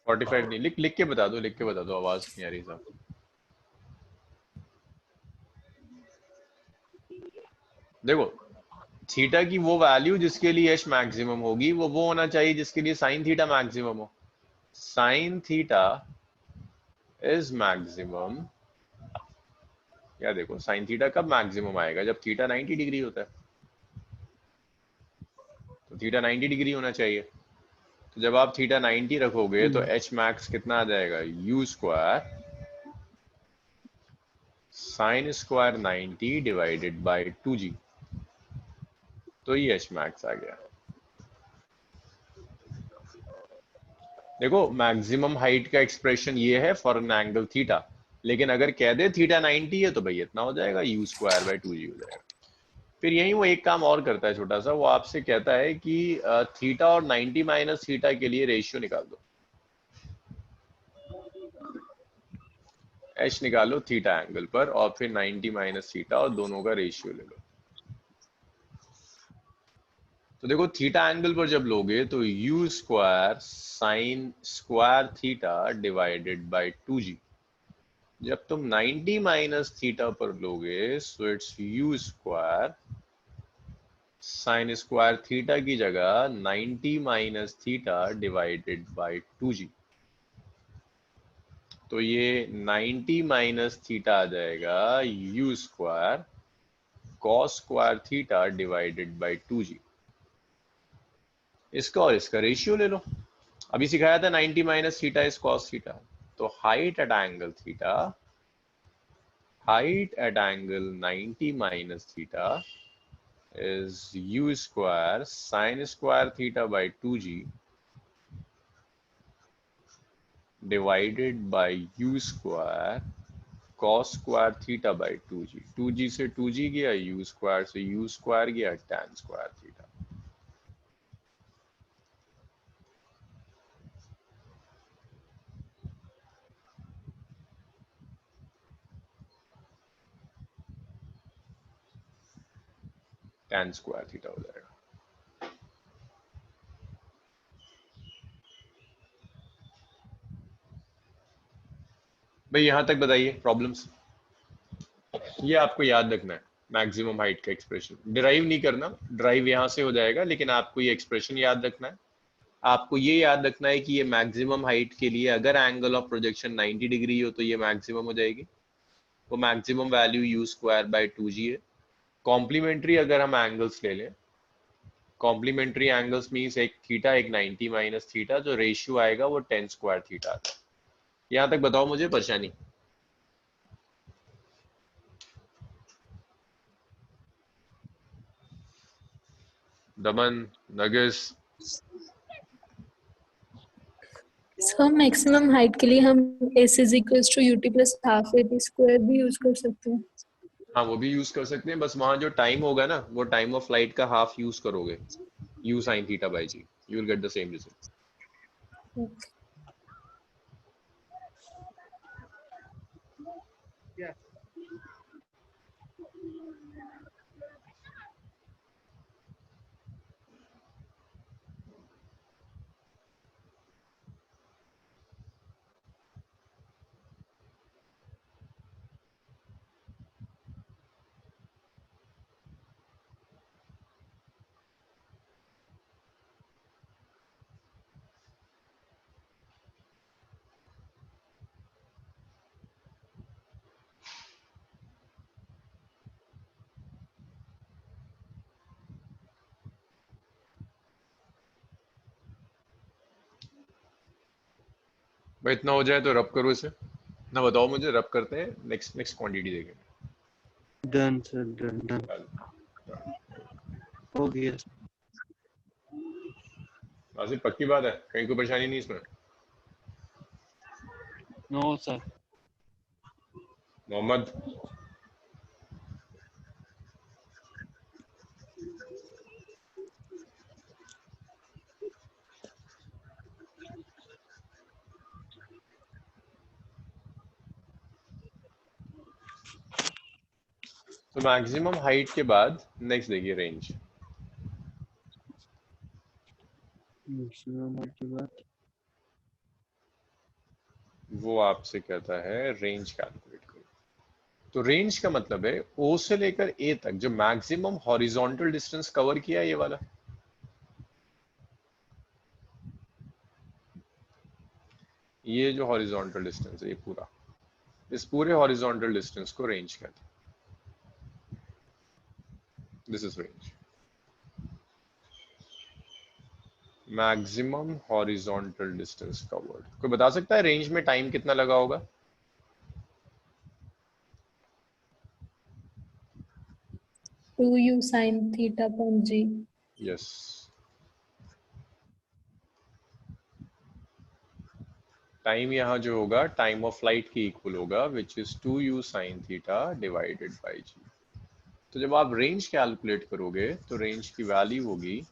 45 नहीं, लिख के बता दो, लिख के बता दो, आवाज नहीं आ रही साहब। देखो, थीटा की वो वैल्यू जिसके लिए h मैक्सिमम होगी वो होना चाहिए जिसके लिए साइन थीटा मैक्सिमम हो। साइन थीटा इज मैक्सिमम, या देखो साइन थीटा कब मैक्सिमम आएगा, जब थीटा 90 डिग्री होता है। तो थीटा 90 डिग्री होना चाहिए। तो जब आप थीटा 90 रखोगे तो h मैक्स कितना आ जाएगा, you square sine square 90 divided by 2g। तो ये h मैक्स आ गया। देखो मैक्सिमम हाइट का एक्सप्रेशन ये है फॉर एन एंगल थीटा, लेकिन अगर कह दे थीटा 90 है तो भाई इतना हो जाएगा, यू स्क्वायर बाय 2g हो जाएगा। फिर यही वो एक काम और करता है छोटा सा, वो आपसे कहता है कि थीटा और 90 माइनस थीटा के लिए रेशियो निकाल दो। h निकालो थीटा एंगल पर और फिर 90 माइनस थीटा और दोनों का रेशियो ले लो। तो देखो थीटा एंगल पर जब लोगे तो you square sine square theta divided bye 2g। जब तुम 90 माइनस थीटा पर लोगे so it's you square sine square theta की जगह 90 minus theta divided bye 2g। तो ये 90 माइनस थीटा आ जाएगा u square cos square theta divided bye 2g। इसका और इसका रेशियो ले लो। अभी सिखाया था 90 minus theta is cos theta. तो height at angle theta, height at angle 90 minus theta is u square sin square theta by 2g divided by u square cos square theta by 2g। 2g से 2g गया, u square से u square गया, tan square theta। tan square theta हो जाएगा। भाई यहां तक बताइए प्रॉब्लम्स। ये आपको याद रखना है, मैक्सिमम हाइट का एक्सप्रेशन डिराइव नहीं करना, ड्राइव यहां से हो जाएगा, लेकिन आपको ये एक्सप्रेशन याद रखना है। आपको ये याद रखना है कि ये मैक्सिमम हाइट के लिए अगर एंगल ऑफ प्रोजेक्शन 90 डिग्री हो तो ये मैक्सिमम हो जाएगी। वो maximum value you square by 2g है। कॉम्प्लीमेंट्री अगर हम एंगल्स ले लें, कॉम्प्लीमेंट्री एंगल्स मीन्स एक थीटा एक 90 माइनस थीटा, जो रेशियो आएगा वो 10 स्क्वायर थीटा आता है। यहां तक बताओ मुझे परेशानी। दमन, नगिस, सर मैक्सिमम हाइट के लिए हम s इज equals to ut plus half at square भी यूज कर सकते हैं। हाँ वो भी यूज कर सकते हैं, बस वहां जो टाइम होगा ना वो टाइम ऑफ फ्लाइट का हाफ यूज करोगे, u sin थीटा by g, you will get the same result। भाई इतना हो जाए तो रब करो इसे ना, बताओ मुझे, रब करते हैं, नेक्स्ट नेक्स्ट क्वांटिटी देखेंगे। डन सर, डन डन हो गया। आसिफ पक्की बात है, कहीं कोई परेशानी नहीं इसमें? No sir. मोहम्मद, तो मैक्सिमम हाइट के बाद नेक्स्ट देखिए रेंज। मैक्सिमम हाइट के बाद वो आपसे कहता है रेंज कैलकुलेट करो। तो रेंज का मतलब है ओ से लेकर ए तक जो मैक्सिमम हॉरिजॉन्टल डिस्टेंस कवर किया है, ये वाला, ये जो हॉरिजॉन्टल डिस्टेंस है ये पूरा, इस पूरे हॉरिजॉन्टल डिस्टेंस को रेंज कहते हैं। This is range, maximum horizontal distance covered. कोई बता सकता है रेंज में टाइम कितना लगा होगा? 2u sin theta upon g। Yes, time यहाँ जो होगा टाइम ऑफ फ्लाइट की इक्वल होगा, which is 2u sin theta divided by g। तो जब आप रेंज कैलकुलेट करोगे तो रेंज की वैल्यू होगी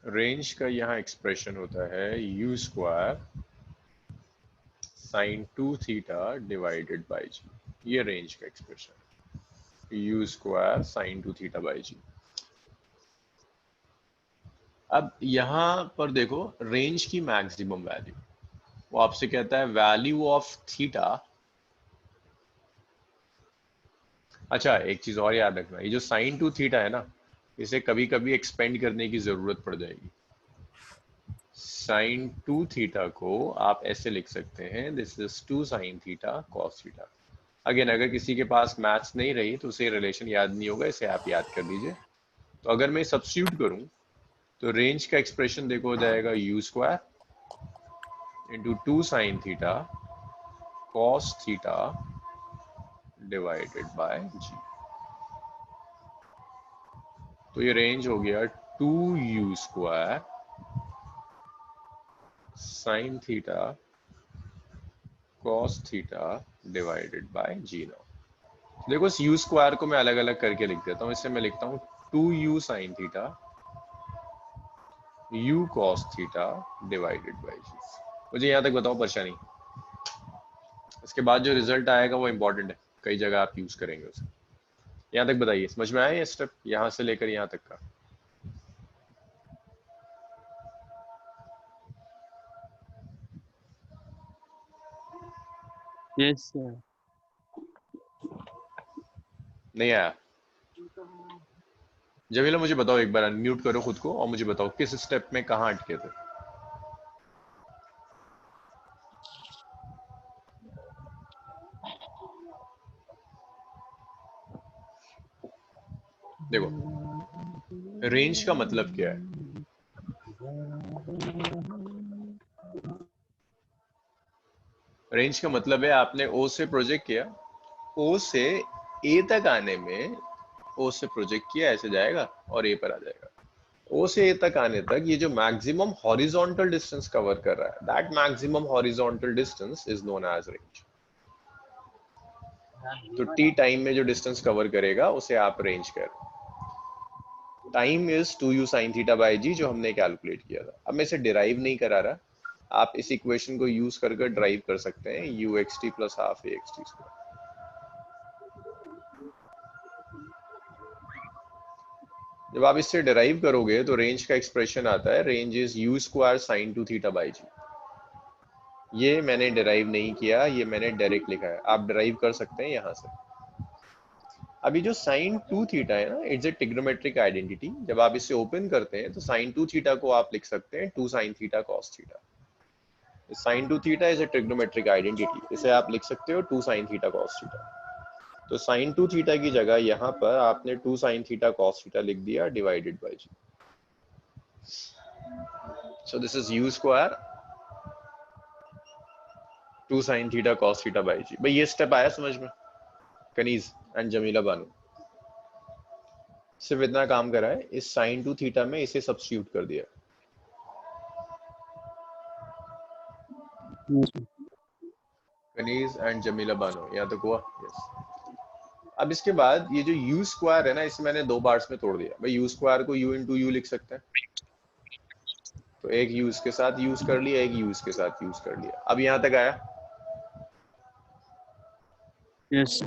रेंज का यहाँ एक्सप्रेशन होता है u square sine 2 theta divided by g। ये रेंज का एक्सप्रेशन है। u square sine 2 theta by G. अब यहां पर देखो रेंज की मैक्सिमम वैल्यू, वो आपसे कहता है वैल्यू ऑफ थीटा। अच्छा एक चीज और याद रखना, ये जो साइन 2 थीटा है ना, इसे कभी कभी एक्सपेंड करने की जरूरत पड़ जाएगी। साइन 2 थीटा को आप ऐसे लिख सकते हैं, this is 2 sine theta cos theta. Again अगर किसी के पास मैथ्स नहीं रही तो उसे रिलेशन याद नहीं होगा, इसे आप याद कर लीजिए। तो अगर मैं सब्स्टिट्यूट करूं तो रेंज का एक्सप्रेशन देखो हो जाएगा u square into 2 sine theta cos theta divided by जी। तो ये रेंज हो गया 2u square sine theta cos theta divided by G naught. देखो इस u स्क्वायर को मैं अलग अलग करके लिख देता हूँ। इससे मैं लिखता हूँ 2u sine theta u cos theta divided by G. मुझे यहाँ तक बताओ परेशानी। इसके बाद जो रिजल्ट आएगा वो इंपॉर्टेंट है, कई जगह आप यूज करेंगे उसे। यहाँ तक बताइए, समझ में आया ये स्टेप यहाँ से लेकर यहाँ तक का? Yes sir. नहीं आया? जमीला मुझे बताओ, एक बार अनम्यूट करो खुद को और मुझे बताओ किस स्टेप में कहाँ अटके थे। देखो रेंज का मतलब क्या है? रेंज का मतलब है आपने ओ से प्रोजेक्ट किया, ओ से ए तक आने में ओ से प्रोजेक्ट किया, ऐसे जाएगा और ए पर आ जाएगा। ओ से ए तक आने तक ये जो मैक्सिमम हॉरिजॉन्टल डिस्टेंस कवर कर रहा है, that maximum horizontal distance is known as range. तो टी टाइम में जो डिस्टेंस कवर करेगा उसे आप रेंज कर। Time is 2u sin theta by G, जो हमने कैलकुलेट किया था। अब मैं इसे डिराइव नहीं करा रहा, आप इस इक्वेशन को यूज कर ड्राइव कर सकते हैं, u X T plus half A X T square. जब आप इससे डिराइव करोगे तो रेंज का एक्सप्रेशन आता है, range is u square sine 2 theta by G. ये मैंने डिराइव नहीं किया, ये मैंने डायरेक्ट लिखा है, आप डिराइव कर सकते हैं यहां से। अभी जो साइन 2 थीटा है ना, इट्स ए ट्रिग्नोमेट्रिक आइडेंटिटी। जब आप इसे ओपन करते हैं तो साइन 2 थीटा को आप लिख सकते हैं 2 sine theta cos theta. Sine 2 theta is a trigonometric identity, इसे आप लिख सकते हो 2 साइन थीटा कॉस थीटा। तो साइन 2 थीटा की जगह यहाँ पर आपने 2 साइन थीटा कॉस थीटा लिख दिया divided by G. So this is u square 2 sine theta cos theta by G. भाई ये स्टेप आया समझ में? कनीज एंड जमीला बानू सिर्फ इतना काम करा है, इस साइन 2 थीटा में इसे सब्स्टिट्यूट कर दिया। कनीज एंड जमीला बानो, यहाँ तक हुआ? यस। अब इसके बाद ये जो u स्क्वायर है ना, इसे मैंने दो पार्ट्स में तोड़ दिया। भाई u स्क्वायर को u इंटू यू लिख सकते हैं, तो एक u इसके साथ यूज कर लिया, एक u इसके साथ यूज कर लिया। अब यहाँ तक आया? यस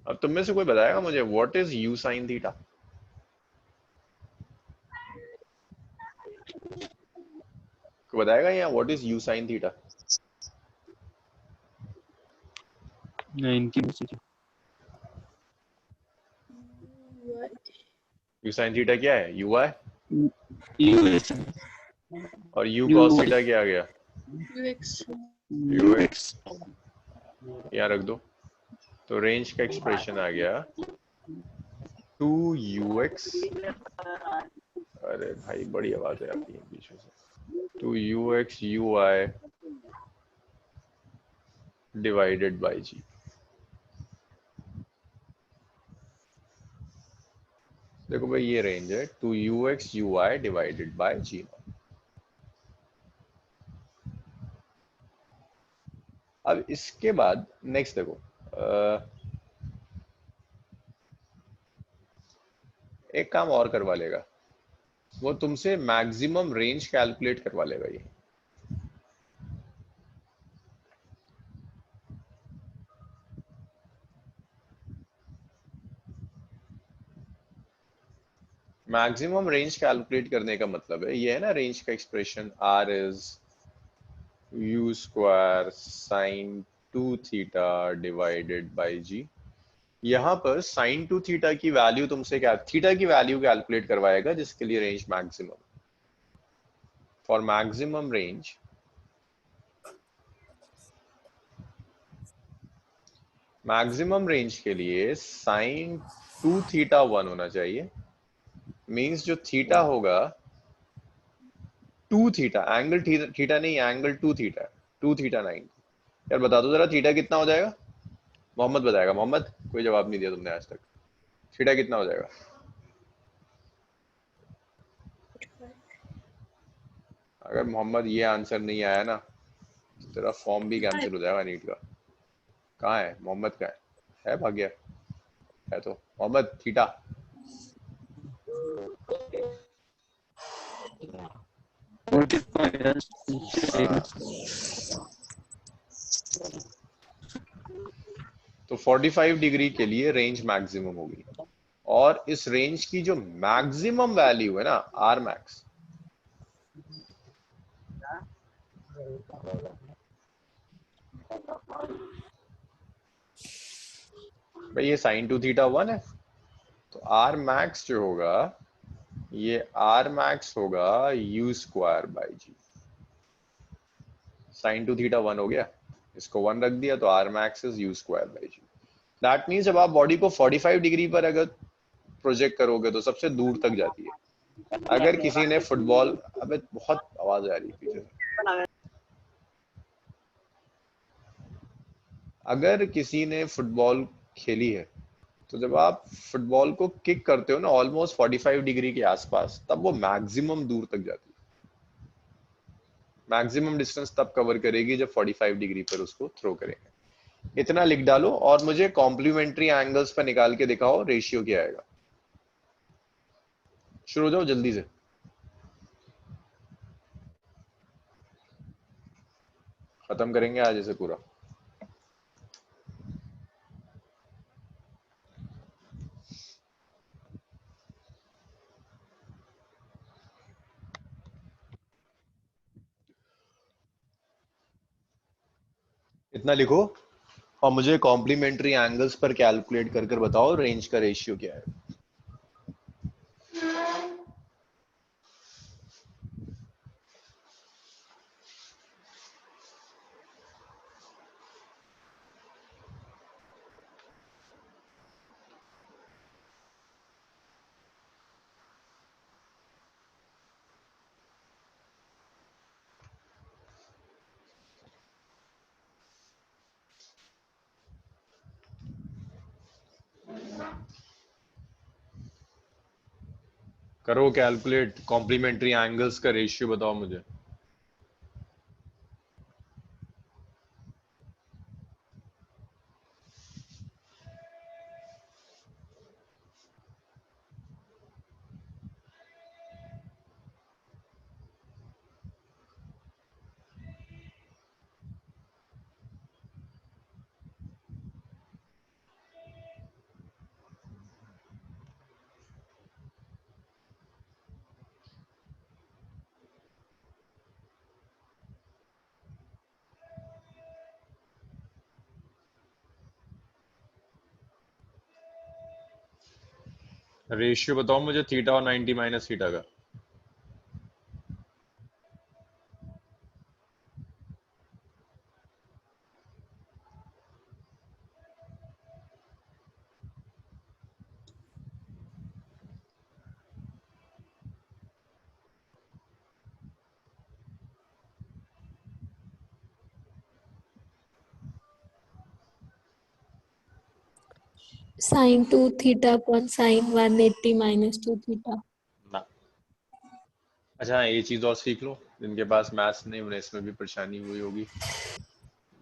अब तुम में से कोई बताएगा मुझे what is u sine theta? कोई बताएगा यहाँ what is u sign theta? 90 u sine theta क्या है? ui यूएस और u cos थीटा क्या आ गया? UX. ux। यहाँ रख दो, तो रेंज का एक्सप्रेशन आ गया 2ux। अरे भाई बड़ी आवाज है आपकी बीच में से। 2ux ui डिवाइडेड बाय जी। देखो भाई ये रेंज है 2ux ui डिवाइडेड बाय जी। अब इसके बाद नेक्स्ट देखो, एक काम और करवा लेगा, वो तुमसे मैक्सिमम रेंज कैलकुलेट करवा लेगा। ये मैक्सिमम रेंज कैलकुलेट करने का मतलब है ये है ना, रेंज का expression r is u square sine 2 theta divided by g। यहाँ पर साइन 2 थीटा की वैल्यू तुमसे क्या, थीटा की वैल्यू कैलकुलेट करवाएगा जिसके लिए range maximum. For maximum range के लिए साइन 2 थीटा 1 होना चाहिए। मींस जो थीटा होगा 2 थीटा, एंगल थीटा नहीं, एंगल 2 थीटा, 2 थीटा 9। यार बता दो जरा थीटा कितना हो जाएगा? मोहम्मद बताएगा। मोहम्मद, कोई जवाब नहीं दिया तुमने आज तक। थीटा कितना हो जाएगा? अगर मोहम्मद ये आंसर नहीं आया ना तो तेरा फॉर्म भी कैंसिल हो जाएगा नीट का। कहाँ है मोहम्मद? का है भाग्य? है तो मोहम्मद थीटा। तो 45 डिग्री के लिए रेंज मैक्सिमम होगी, और इस रेंज की जो मैक्सिमम वैल्यू है ना, आर मैक्स, भाई ये साइन 2 थीटा 1 है, तो आर मैक्स जो होगा ये आर मैक्स होगा u square by g. Sine 2 theta 1 हो गया, इसको 1 रख दिया तो r max is u square by g. That means जब आप बॉडी को 45 डिग्री पर अगर प्रोजेक्ट करोगे तो सबसे दूर तक जाती है। अगर किसी ने फुटबॉल, अबे बहुत आवाज आ रही है पीछे से, अगर किसी ने फुटबॉल खेली है तो जब आप फुटबॉल को किक करते हो ना ऑलमोस्ट 45 डिग्री के आसपास, तब वो मैक्सिमम दूर तक जाती है। मैक्सिमम डिस्टेंस तब कवर करेगी जब 45 डिग्री पर उसको थ्रो करेंगे। इतना लिख डालो और मुझे कॉम्प्लीमेंट्री एंगल्स पर निकाल के दिखाओ रेशियो क्या आएगा। शुरू हो जाओ जल्दी से। खत्म करेंगे आज इसे पूरा। इतना लिखो और मुझे कॉम्प्लीमेंट्री एंगल्स पर कैलकुलेट कर कर बताओ रेंज का रेशियो क्या है। करो कैलकुलेट, कॉम्प्लीमेंट्री एंगल्स का रेशियो बताओ मुझे। रेशियो बताओ मुझे थीटा और 90 माइनस थीटा का। Sine 2 theta upon sine 180 minus 2 theta. ना, अच्छा ये चीज और सीख लो, जिनके पास मैथ्स नहीं उन्हें इसमें भी परेशानी हुई होगी।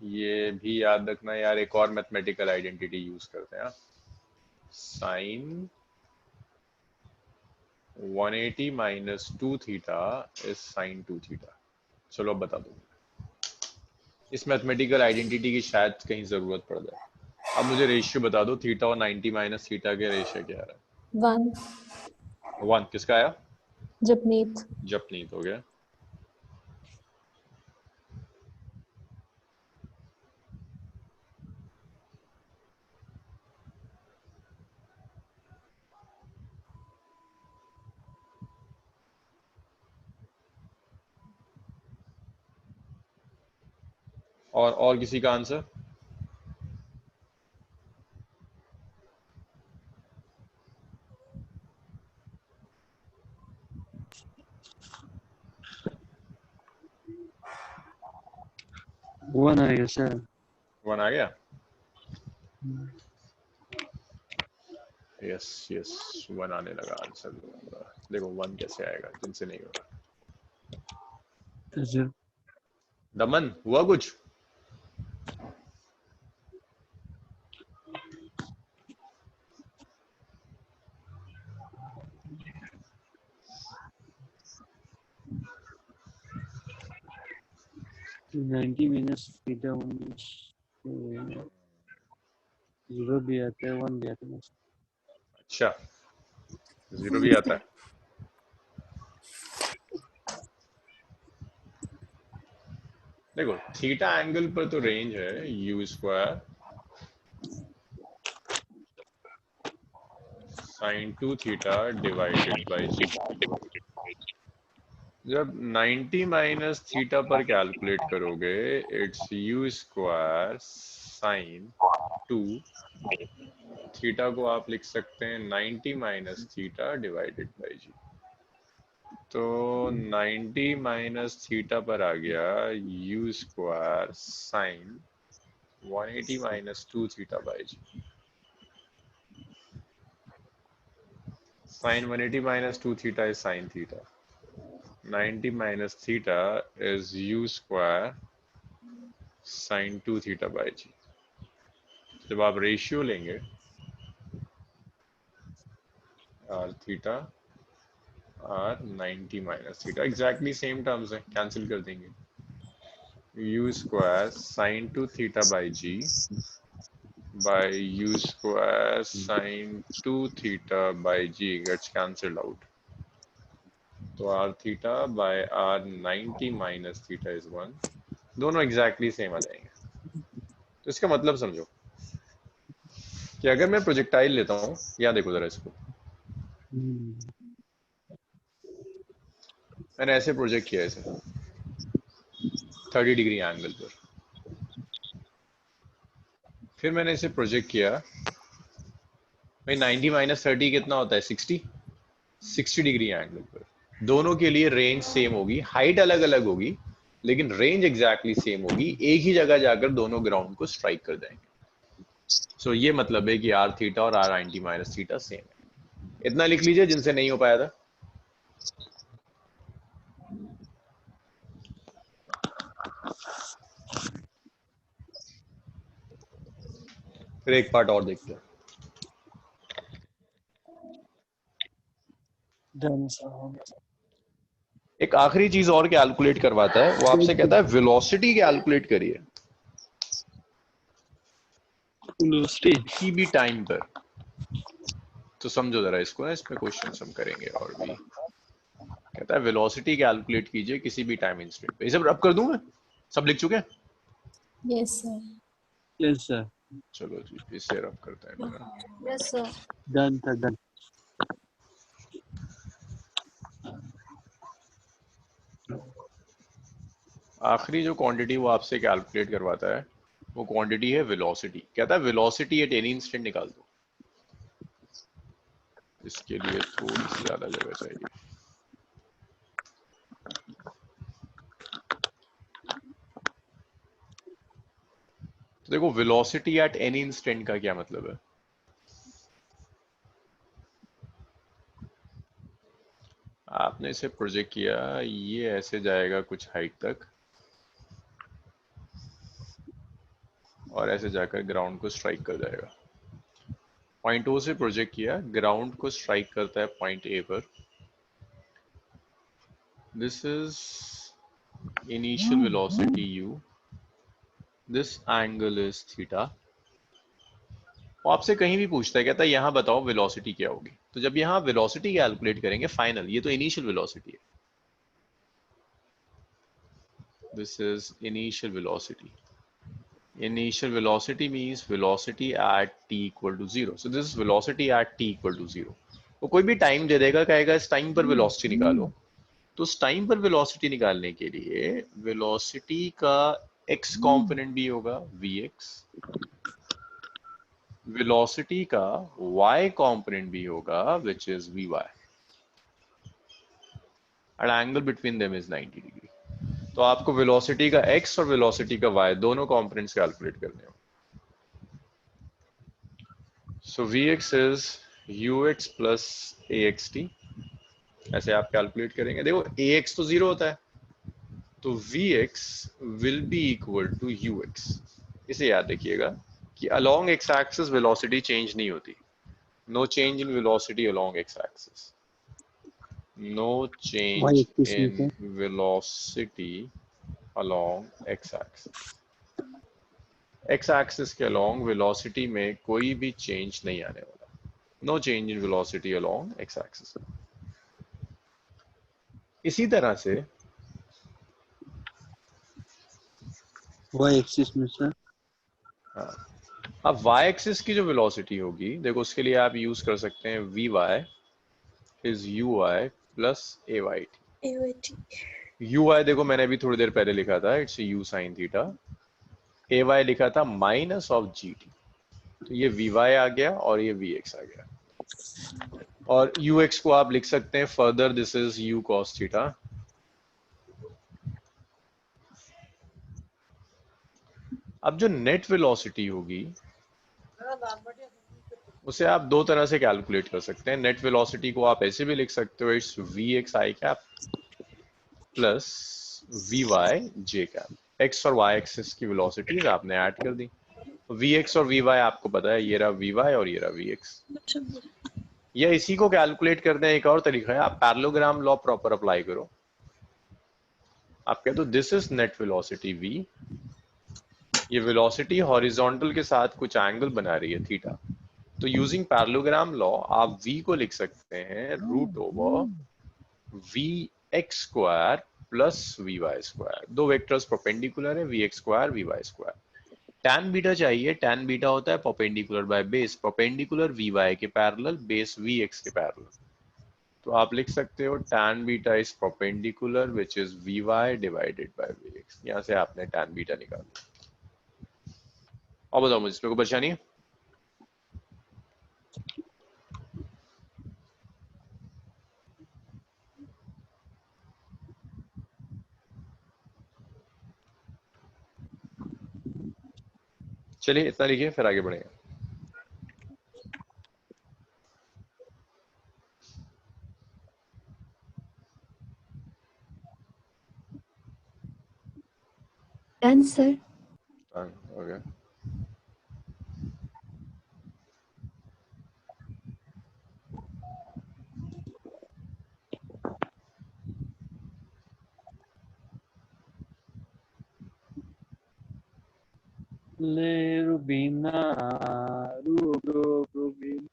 ये भी याद रखना यार, एक और मैथमेटिकल आइडेंटिटी यूज करते हैं। Sine 180 minus 2 theta is sine 2 theta. चलो अब बता दो, इस मैथमेटिकल आइडेंटिटी की शायद कहीं जरूरत पड़ जाए। अब मुझे रेशियो बता दो, थीटा और 90 माइनस थीटा के रेशियो क्या आ रहा है? 1। 1 किसका आया? जपनीत। जपनीत हो गया। और किसी का आंसर? वन आएगा सर। 1 आ गया। यस यस 1 आने लगा आंसर। देखो 1 कैसे आएगा जिनसे नहीं होगा। सर दमन हुआ कुछ? -90 थीटा 1 0 भी आता है 1 भी आता है। अच्छा 0 भी आता है। देखो थीटा एंगल पर तो रेंज है u square sin 2 theta divided by g। जब 90 माइनस थीटा पर कैलकुलेट करोगे it's u square sin 2 theta को आप लिख सकते हैं 90 माइनस थीटा डिवाइडेड बाय जी। तो 90 माइनस थीटा पर आ गया u square sine 180 minus 2 theta by g. Sine 180 minus 2 theta is sine theta. 90 minus theta is u square sine 2 theta by जी। जब आप रेशियो लेंगे r theta r 90 minus theta exactly same terms है, cancel कर देंगे। u square sine 2 theta by g by u square sin 2 theta by g gets cancelled out. तो r theta by r 90 minus theta is 1। दोनों exactly same आ जाएंगे। तो इसका मतलब समझो कि अगर मैं प्रोजेक्टाइल लेता हूं, यहाँ देखो जरा इसको, मैंने ऐसे प्रोजेक्ट किया इसे 30 डिग्री एंगल पर, फिर मैंने इसे प्रोजेक्ट किया भाई 90 माइनस 30 कितना होता है 60 डिग्री एंगल पर। दोनों के लिए रेंज सेम होगी, हाइट अलग अलग होगी लेकिन रेंज एग्जैक्टली सेम होगी। एक ही जगह जाकर दोनों ग्राउंड को स्ट्राइक कर देंगे। सो ये मतलब है कि r थीटा और r 90 माइनस थीटा सेम है। इतना लिख लीजिए जिनसे नहीं हो पाया था। फिर एक पार्ट और देखते हैं। एक आखिरी चीज और कैलकुलेट करवाता है, वो आपसे कहता है वेलोसिटी कैलकुलेट करिए किसी भी टाइम पर। तो समझो जरा इसको ना, इसमें क्वेश्चन हम करेंगे और भी। कहता है वेलोसिटी कैलकुलेट कीजिए किसी भी टाइम इंस्टेंट पे। इसे रब कर दूं मैं? सब लिख चुके हैं? Yes sir. Yes sir. चलो जी इसे रब करते हैं मेरा। Yes sir. डन था डन। आखिरी जो क्वांटिटी वो आपसे कैलकुलेट करवाता है वो क्वांटिटी है वेलोसिटी। कहता है वेलोसिटी एट एनी इंस्टेंट निकाल दो। इसके लिए थोड़ी सी ज्यादा जगह चाहिए। तो देखो वेलोसिटी एट एनी इंस्टेंट का क्या मतलब है। आपने इसे प्रोजेक्ट किया, ये ऐसे जाएगा कुछ हाइट तक और ऐसे जाकर ग्राउंड को स्ट्राइक कर जाएगा। पॉइंट ओ से प्रोजेक्ट किया, ग्राउंड को स्ट्राइक करता है पॉइंट ए पर। This is initial velocity u, this angle is theta. वो आपसे कहीं भी पूछता है, कहता है यहां बताओ वेलोसिटी क्या होगी। तो जब यहाँ वेलोसिटी कैलकुलेट करेंगे फाइनल, ये तो इनिशियल वेलोसिटी है, this is initial velocity. Initial velocity means velocity at t equal to 0. So this is velocity at t equal to 0. वो कोई भी टाइम दे देगा, कहेगा इस टाइम पर वेलोसिटी निकालो. तो उस टाइम पर वेलोसिटी निकालने के लिए वेलोसिटी का x कंपोनेंट भी होगा vx, वेलोसिटी का y कंपोनेंट भी होगा which is vy. And angle between them is 90 degree. तो आपको वेलोसिटी का x और वेलोसिटी का y दोनों कंपोनेंट्स कैलकुलेट करने हो. सो vx is ux plus axt. ऐसे आप कैलकुलेट करेंगे. देखो ax तो 0 होता है, तो vx will be equal to ux. इसे याद रखिएगा कि along x axis velocity change नहीं होती. No change in velocity along x axis. No change in velocity along x-axis. x-axis के along velocity में कोई भी change नहीं आने वाला. No change in velocity along x-axis. इसी तरह से y-axis में सर. हाँ, अब y-axis की जो velocity होगी, देखो उसके लिए आप यूज कर सकते हैं vy is uy plus ayt. uy देखो मैंने अभी थोड़ी देर पहले लिखा था, it's u sin theta. ay लिखा था माइनस ऑफ gt. तो ये vy आ गया और ये vx आ गया. और ux को आप लिख सकते हैं further, this is u cos theta. अब जो नेट वेलोसिटी होगी उसे आप दो तरह से कैलकुलेट कर सकते हैं. नेट वेलोसिटी को आप ऐसे भी लिख सकते हो, it's vx i cap plus vy j cap. x और y एक्सिस की वेलोसिटीज आपने ऐड कर दी. vx और vy आपको पता है, ये रहा vy और ये रहा vx. या इसी को कैलकुलेट करने एक और तरीका है, आप पैरेललोग्राम लॉ प्रॉपर अप्लाई करो. आप कहते हो this is net velocity v, ये वेलोसिटी हॉरिजॉन्टल के साथ कुछ एंगल बना रही है थीटा. तो यूजिंग पैरेललोग्राम लॉ आप v को लिख सकते हैं root over vx square plus vy square. दो वेक्टर्स परपेंडिकुलर है, vx square vy square. tan beta चाहिए, tan बीटा होता है perpendicular by base, perpendicular vy के पैरेलल, बेस vx के पैरेलल. तो आप लिख सकते हो tan beta is perpendicular which is vy divided by vx. यहां से आपने tan बीटा निकाल दिया. और बताओ मुझे इसमें कोई परेशानी है? चलिए इतना लिखिए फिर आगे बढ़ेंगे. Done sir. हो गया. ले रुबीना रुबीना.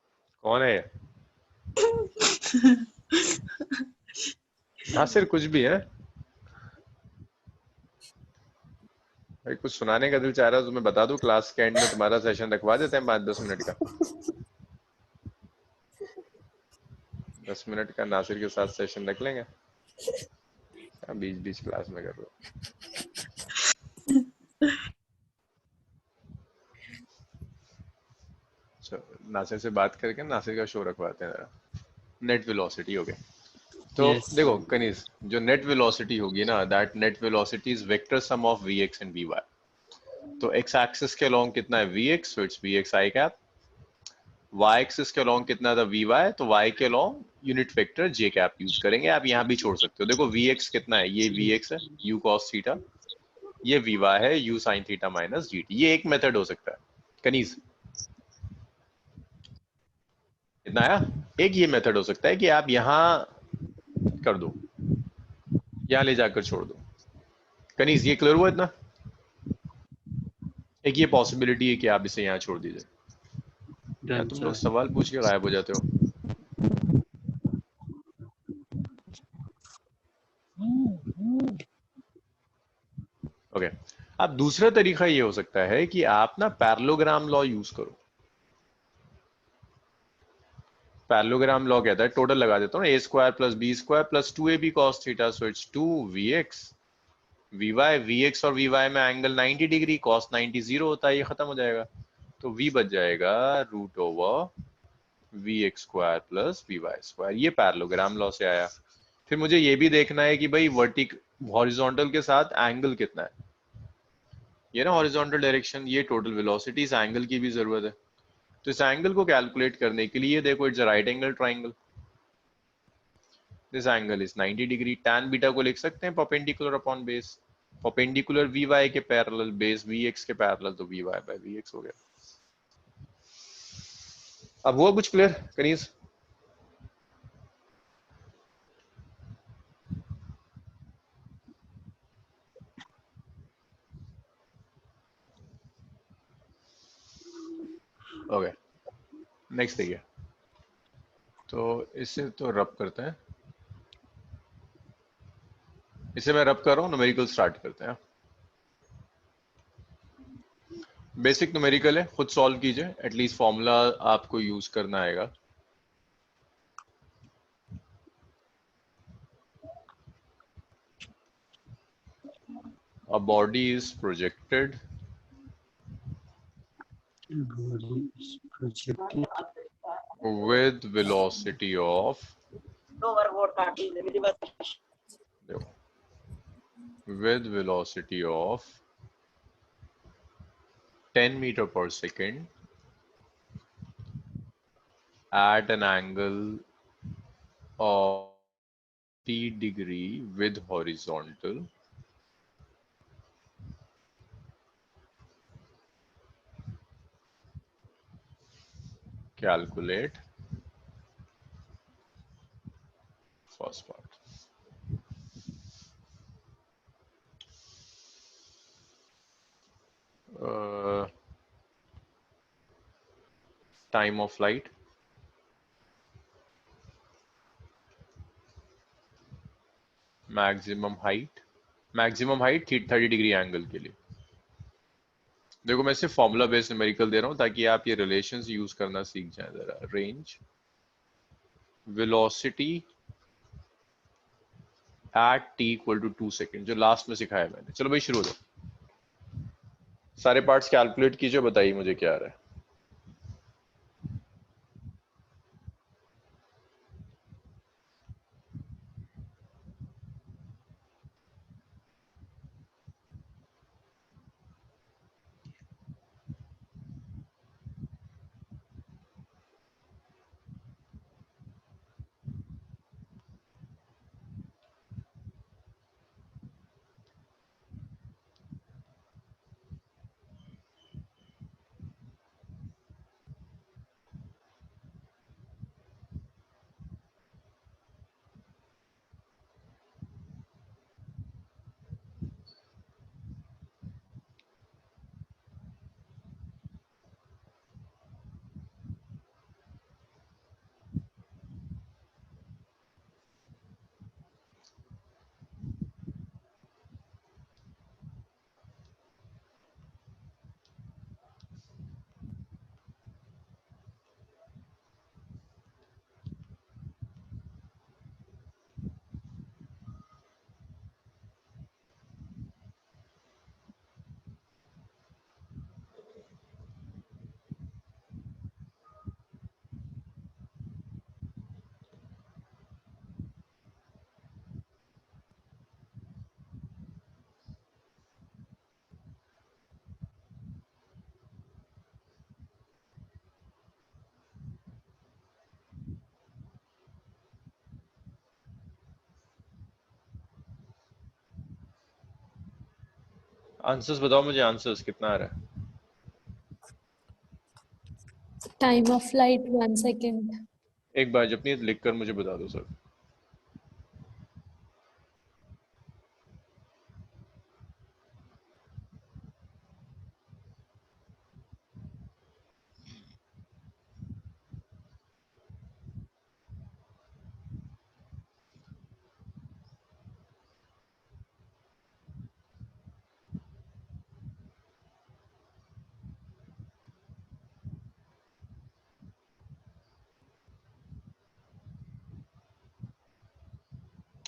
कौन है ये? नासिर कुछ भी है भाई, कुछ सुनाने का दिल चाह रहा है तो मैं बता दूं, क्लास के एंड में तुम्हारा सेशन रखवा देते हैं 5-10 मिनट का. 10 मिनट का नासिर के साथ सेशन रख लेंगे. बीच क्लास में कर लो. नासिर से बात करके नासिर का शो रखवाते हैं. नेट वेलोसिटी हो गई. तो Yes. देखो कनीज, जो नेट वेलोसिटी होगी ना, that net velocity is vector sum of vx and vy. तो x एक्सिस के अलोंग कितना है vx, so it's vx i cap. y axis के अलोंग कितना था vy, तो y के along unit vector j cap use करेंगे. आप यहाँ भी छोड़ सकते हो. देखो vx कितना है, ये vx है u cos थीटा, ये vy है u sin theta minus gt. ये एक मेथड हो सकता है कनीज. इतना आया. एक ये मेथड हो सकता है कि आप यहाँ कर दो, यहाँ ले जाकर छोड़ दो. कनीज ये क्लियर हुआ इतना? एक ये पॉसिबिलिटी है कि आप इसे यहाँ छोड़ दीजिए. तुम लोग सवाल पूछ के गायब हो जाते हो. अब दूसरा तरीका ये हो सकता है कि आप ना पैरेललोग्राम लॉ यूज करो। पैरेललोग्राम लॉ कहता है, टोटल लगा देता हूँ, A square plus B square plus 2ab cos theta, so it's 2vx vy, vx और vy में एंगल 90 डिग्री, cos 90 0 होता है, ये खत्म हो जाएगा। तो v बच जाएगा root over vx square plus vy square. ये पैरेललोग्राम लॉ से आया। फिर मुझे ये भी देखना है कि भाई वर्टिक हॉरिजॉन्टल के साथ एंगल कितना है। ये ना हॉरिजॉन्टल डायरेक्शन, ये टोटल वेलोसिटी, इस एंगल की भी जरूरत है। तो इस एंगल को कैलकुलेट करने के लिए देखो, it's a right angle triangle, this angle is 90 degree. tan beta को लिख सकते हैं perpendicular upon base, perpendicular vy के पैरेलल, बेस vx के पैरेलल, तो vy बाय vx हो गया। अब हुआ कुछ क्लियर कनीज? ओके, नेक्स्ट देखिए। तो इसे तो रब करते हैं, इसे मैं रब कर रहा हूँ, न्यूमेरिकल स्टार्ट करते हैं। बेसिक न्यूमेरिकल है, खुद सॉल्व कीजिए, एटलीस्ट फॉर्मूला आपको यूज करना आएगा। A body is projected Body is projected with velocity of, with velocity of 10 meter per second at an angle of t degree with horizontal, calculate first part. Time of flight, maximum height, maximum height 30 degree angle के लिए। देखो मैं सिर्फ formula based numerical दे रहा हूं ताकि आप ये रिलेशंस यूज करना सीख जाएं जरा। Range, velocity at t equal to 2 second, जो लास्ट में सिखाया मैंने। चलो भाई शुरू हो जाओ, सारे पार्ट्स कैलकुलेट कीजिए, बताइए मुझे क्या आ रहा है। आंसर्स बताओ मुझे, आंसर्स कितना आ रहा है? Time of flight 1 second. एक बार जपनीत लिख कर मुझे बता दो सर।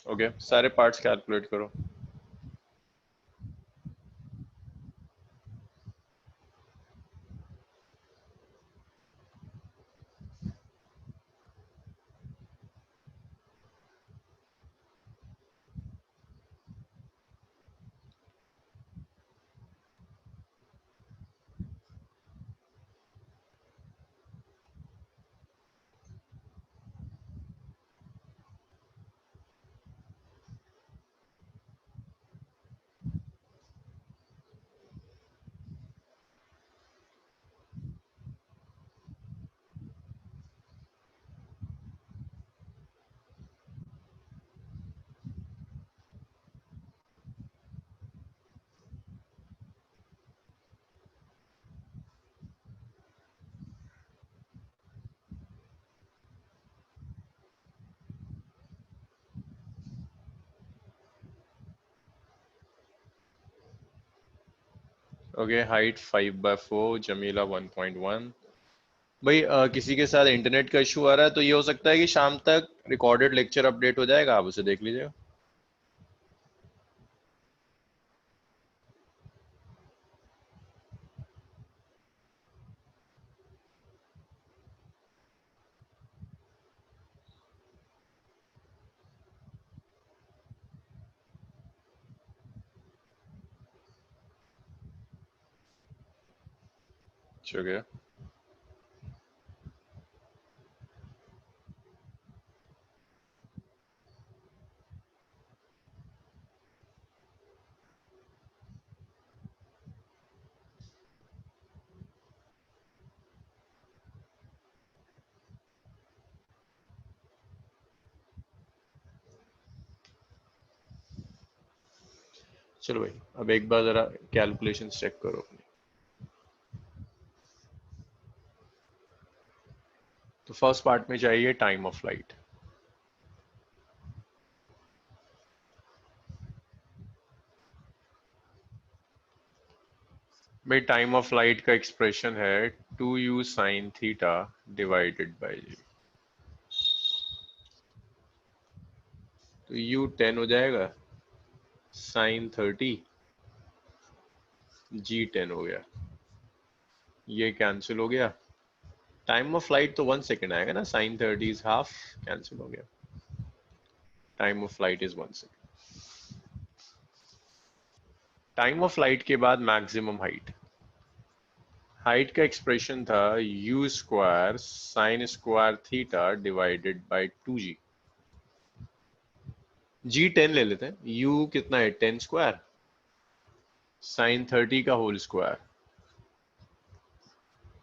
ओके, सारे पार्ट्स कैलकुलेट करो। Okay, height 5/4, Jamila 1.1। भाई किसी के साथ इंटरनेट का इशू आ रहा है तो ये हो सकता है कि शाम तक रिकॉर्डेड लेक्चर अपडेट हो जाएगा, आप उसे देख लीजिएगा। ठीक है, चलो भाई अब एक बार जरा कैलकुलेशन चेक करो अपनी। तो फर्स्ट पार्ट में चाहिए टाइम ऑफ फ्लाइट। भाई टाइम ऑफ फ्लाइट का एक्सप्रेशन है 2u sin theta divided by G. तो u 10 हो जाएगा, sin 30 g 10 हो गया, ये कैंसिल हो गया। टाइम ऑफ फ्लाइट तो 1 सेकेंड आएगा ना, sin 30 इज हाफ, कैंसिल हो गया। Time of flight is 1 second. Time of flight के बाद मैक्सिमम हाइट। हाइट का एक्सप्रेशन था u square sine square theta divided by 2g। g 10 ले लेते हैं, u कितना है 10 स्क्वायर, साइन 30 का whole square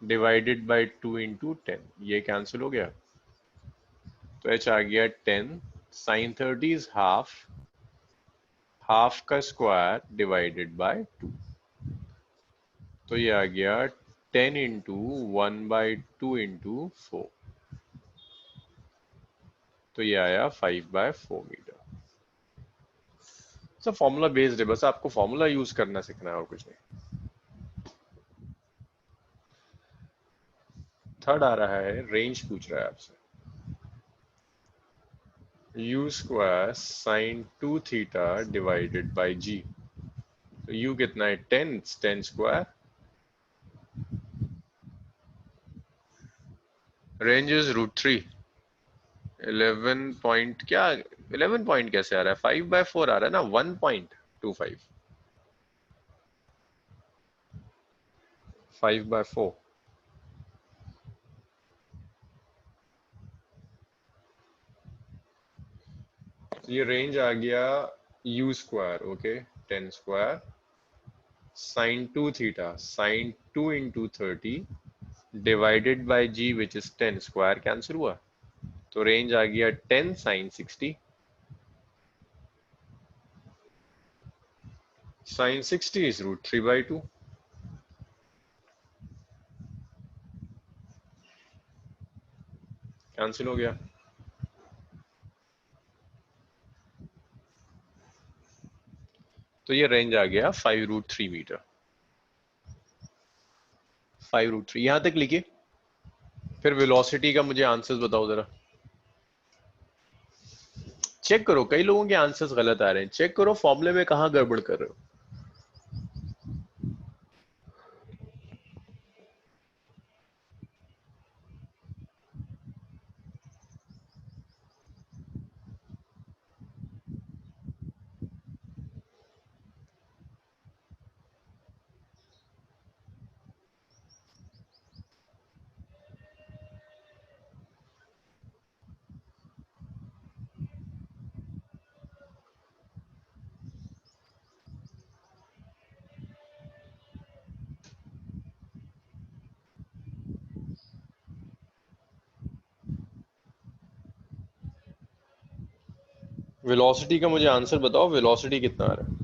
divided by 2 into 10, ये कैंसिल हो गया। तो h आ गया 10, साइन 30 इज हाफ, हाफ का स्क्वायर डिवाइडेड बाय 2, तो ये आ गया 10 इंटू 1/2 इंटू 4, तो ये आया 5/4 मीटर। सब फॉर्मूला बेस्ड है, बस आपको फॉर्मूला यूज करना सीखना है और कुछ नहीं। थर्ड आ रहा है, रेंज पूछ रहा है आपसे, u square sine 2 theta divided by g। तो u कितना है 10, 10 स्क्वायर। Range is √3। 11 पॉइंट क्या, 11 पॉइंट कैसे आ रहा है, 5/4 आ रहा है ना, 1.25, 5/4। ये रेंज आ गया u square, okay 10 square sine 2 theta, sine 2 into 30 divided by g which is 10 square, cancel हुआ, तो रेंज आ गया 10 साइन 60। Sign 60 is √3/2। कैंसिल हो गया। तो ये रेंज आ गया 5√3 मीटर। 5√3 यहां तक लिखिए, फिर वेलोसिटी का मुझे आंसर्स बताओ जरा। चेक करो, कई लोगों के आंसर्स गलत आ रहे हैं, चेक करो फॉर्मूले में कहाँ गड़बड़ कर रहे हो। वेलोसिटी का मुझे आंसर बताओ, वेलोसिटी कितना आ रहा है?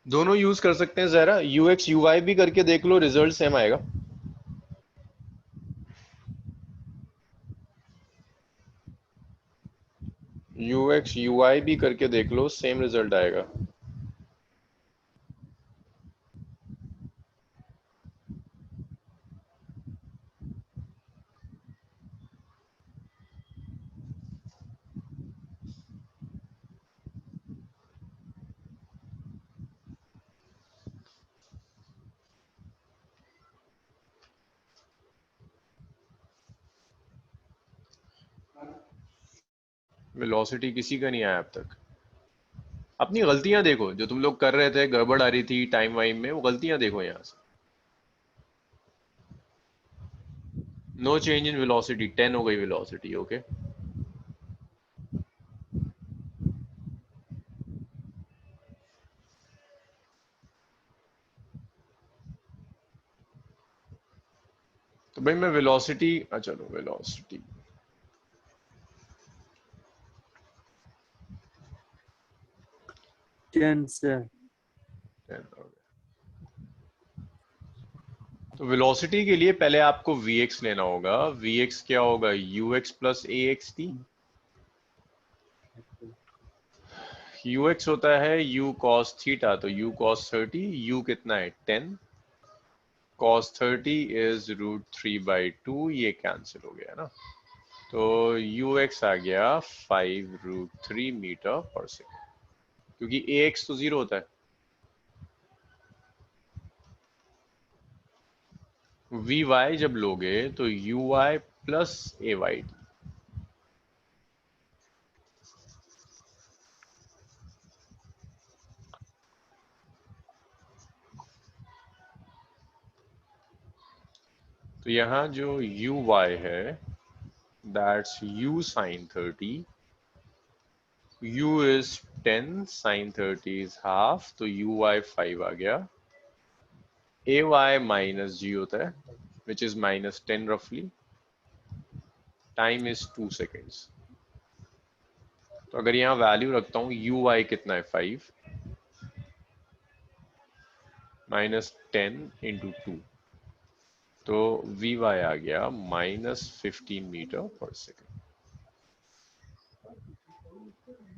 दोनों यूज कर सकते हैं, जरा यूएक्स यूवाई भी करके देख लो, रिजल्ट सेम आएगा। यूएक्स यूआई भी करके देख लो, सेम रिजल्ट आएगा। वेलोसिटी किसी का नहीं आया अब तक। अपनी गलतियां देखो, जो तुम लोग कर रहे थे, गड़बड़ आ रही थी टाइम वाइम में, वो गलतियां देखो यहाँ से। नो चेंज इन वेलोसिटी, 10 हो गई वेलोसिटी, ओके। तो भाई मैं वेलोसिटी, चलो वेलोसिटी 10 से 10 हो गया। तो वेलोसिटी के लिए पहले आपको vx लेना होगा। vx क्या होगा? ux plus axt। ux होता है u cos थीटा, तो u cos 30, u कितना है 10, cos 30 इज √3/2, ये कैंसिल हो गया ना, तो ux आ गया 5√3 मीटर पर सेकेंड, क्योंकि ax तो 0 होता है। vy जब लोगे तो uy प्लस ay, तो यहाँ जो uy है that's u sin 30, u is 10, sin 30 is half, तो uy 5 आ गया। ay माइनस g होता है which is minus 10 roughly, time is 2 seconds। तो अगर यहाँ वैल्यू रखता हूँ uy कितना है 5 माइनस 10 इंटू 2, तो vy आ गया -15 मीटर पर सेकेंड,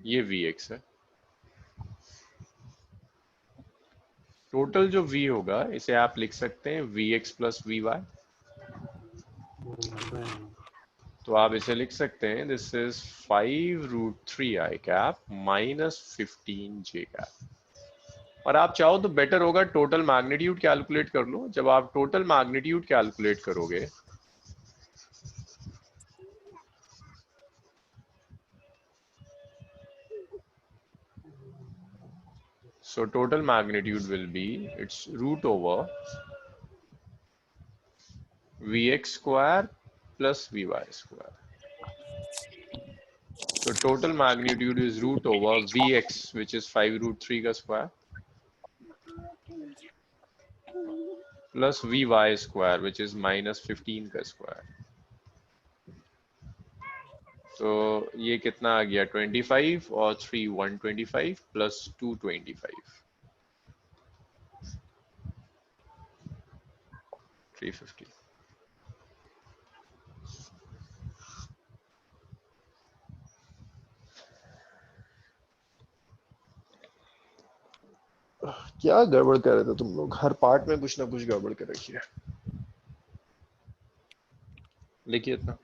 ये vx है। टोटल जो v होगा इसे आप लिख सकते हैं vx प्लस vy, तो आप इसे लिख सकते हैं this is 5√3 i cap minus 15 j cap. और आप चाहो तो बेटर होगा टोटल मैग्नीट्यूड कैलकुलेट कर लो। जब आप टोटल मैग्नीट्यूड कैलकुलेट करोगे so total magnitude will be its root over vx square plus vy square. So total magnitude is root over vx, which is 5√3 का square, plus vy square which is -15 का square. तो ये कितना आ गया 25 और 3 125 plus 225 350। क्या गड़बड़ कर रहे थे तुम लोग? हर पार्ट में कुछ ना कुछ गड़बड़ कर रखी है। लिखिए इतना।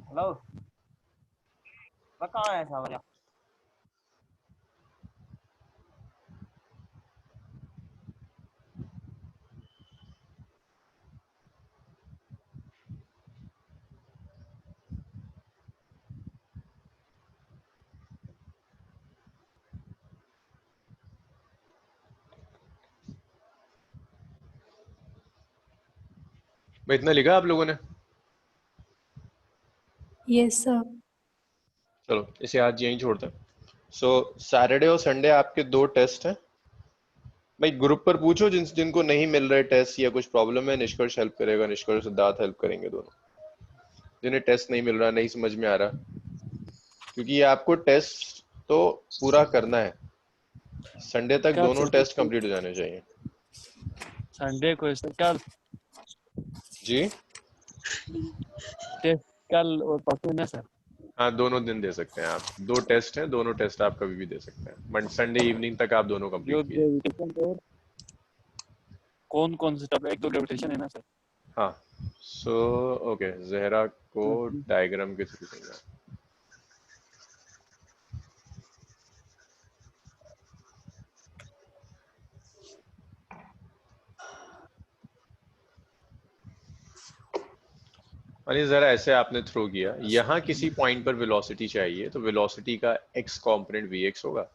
हेलो, कहाँ है सावरिया? भाई इतना लिखा आप लोगों ने? Yes sir. चलो इसे आज यहीं छोड़ते हैं। सो सैटरडे और संडे आपके 2 टेस्ट हैं। भाई ग्रुप पर पूछो जिनको नहीं मिल रहे टेस्ट या कुछ प्रॉब्लम है, निष्कर्ष हेल्प करेगा, निष्कर्ष सिद्धार्थ हेल्प करेंगे दोनों। जिन्हें टेस्ट नहीं मिल रहा, नहीं समझ में आ रहा, क्योंकि ये आपको टेस्ट तो पूरा करना है। संडे तक क्या दोनों टेस्ट कंप्लीट हो जाने चाहिए। संडे को कल जी टेस्ट कल और परसों ना सर? हाँ, दोनों दिन दे सकते हैं आप। 2 टेस्ट हैं, दोनों टेस्ट आप कभी भी दे सकते हैं, बट संडे इवनिंग तक आप दोनों जो कंप्लीट कीजिए। ग्रेविटेशन और कौन से टॉपिक? एक तो ग्रेविटेशन है ना सर? हाँ सो ओके, जहरा को डायग्राम के थ्रू करना। अरे जरा ऐसे आपने थ्रो किया, यहाँ किसी पॉइंट पर वेलोसिटी चाहिए, तो वेलोसिटी का x कॉम्पोनेंट vx होगा,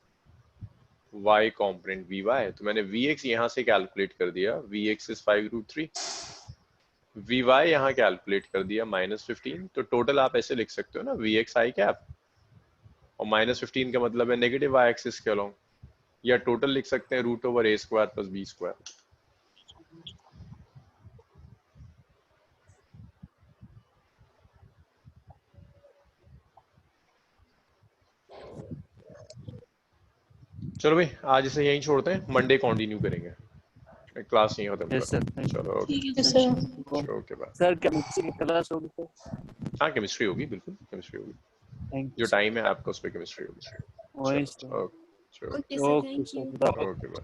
y कॉम्पोनेंट vy। तो मैंने vx यहाँ से कैलकुलेट कर दिया, vx इज 5√3, vy यहाँ कैलकुलेट कर दिया -15। तो टोटल आप ऐसे लिख सकते हो ना, vx i कैप और -15 का मतलब है नेगेटिव y एक्सिस के अलोंग, या टोटल लिख सकते हैं √a² प्लस b²। चलो भाई आज इसे यहीं छोड़ते हैं, मंडे कंटिन्यू करेंगे, क्लास यहीं खत्म यस करते सर। हैं। चलो ओके, ठीक है yes sir. Sir. Okay bye. Sir chemistry की क्लास होगी सर? हाँ केमिस्ट्री होगी, बिल्कुल केमिस्ट्री होगी, थैंक जो यू टाइम है आपका उस पर केमिस्ट्री होगी। वही चलो sir. Okay, okay sir, okay thank you. Sir. Okay bye.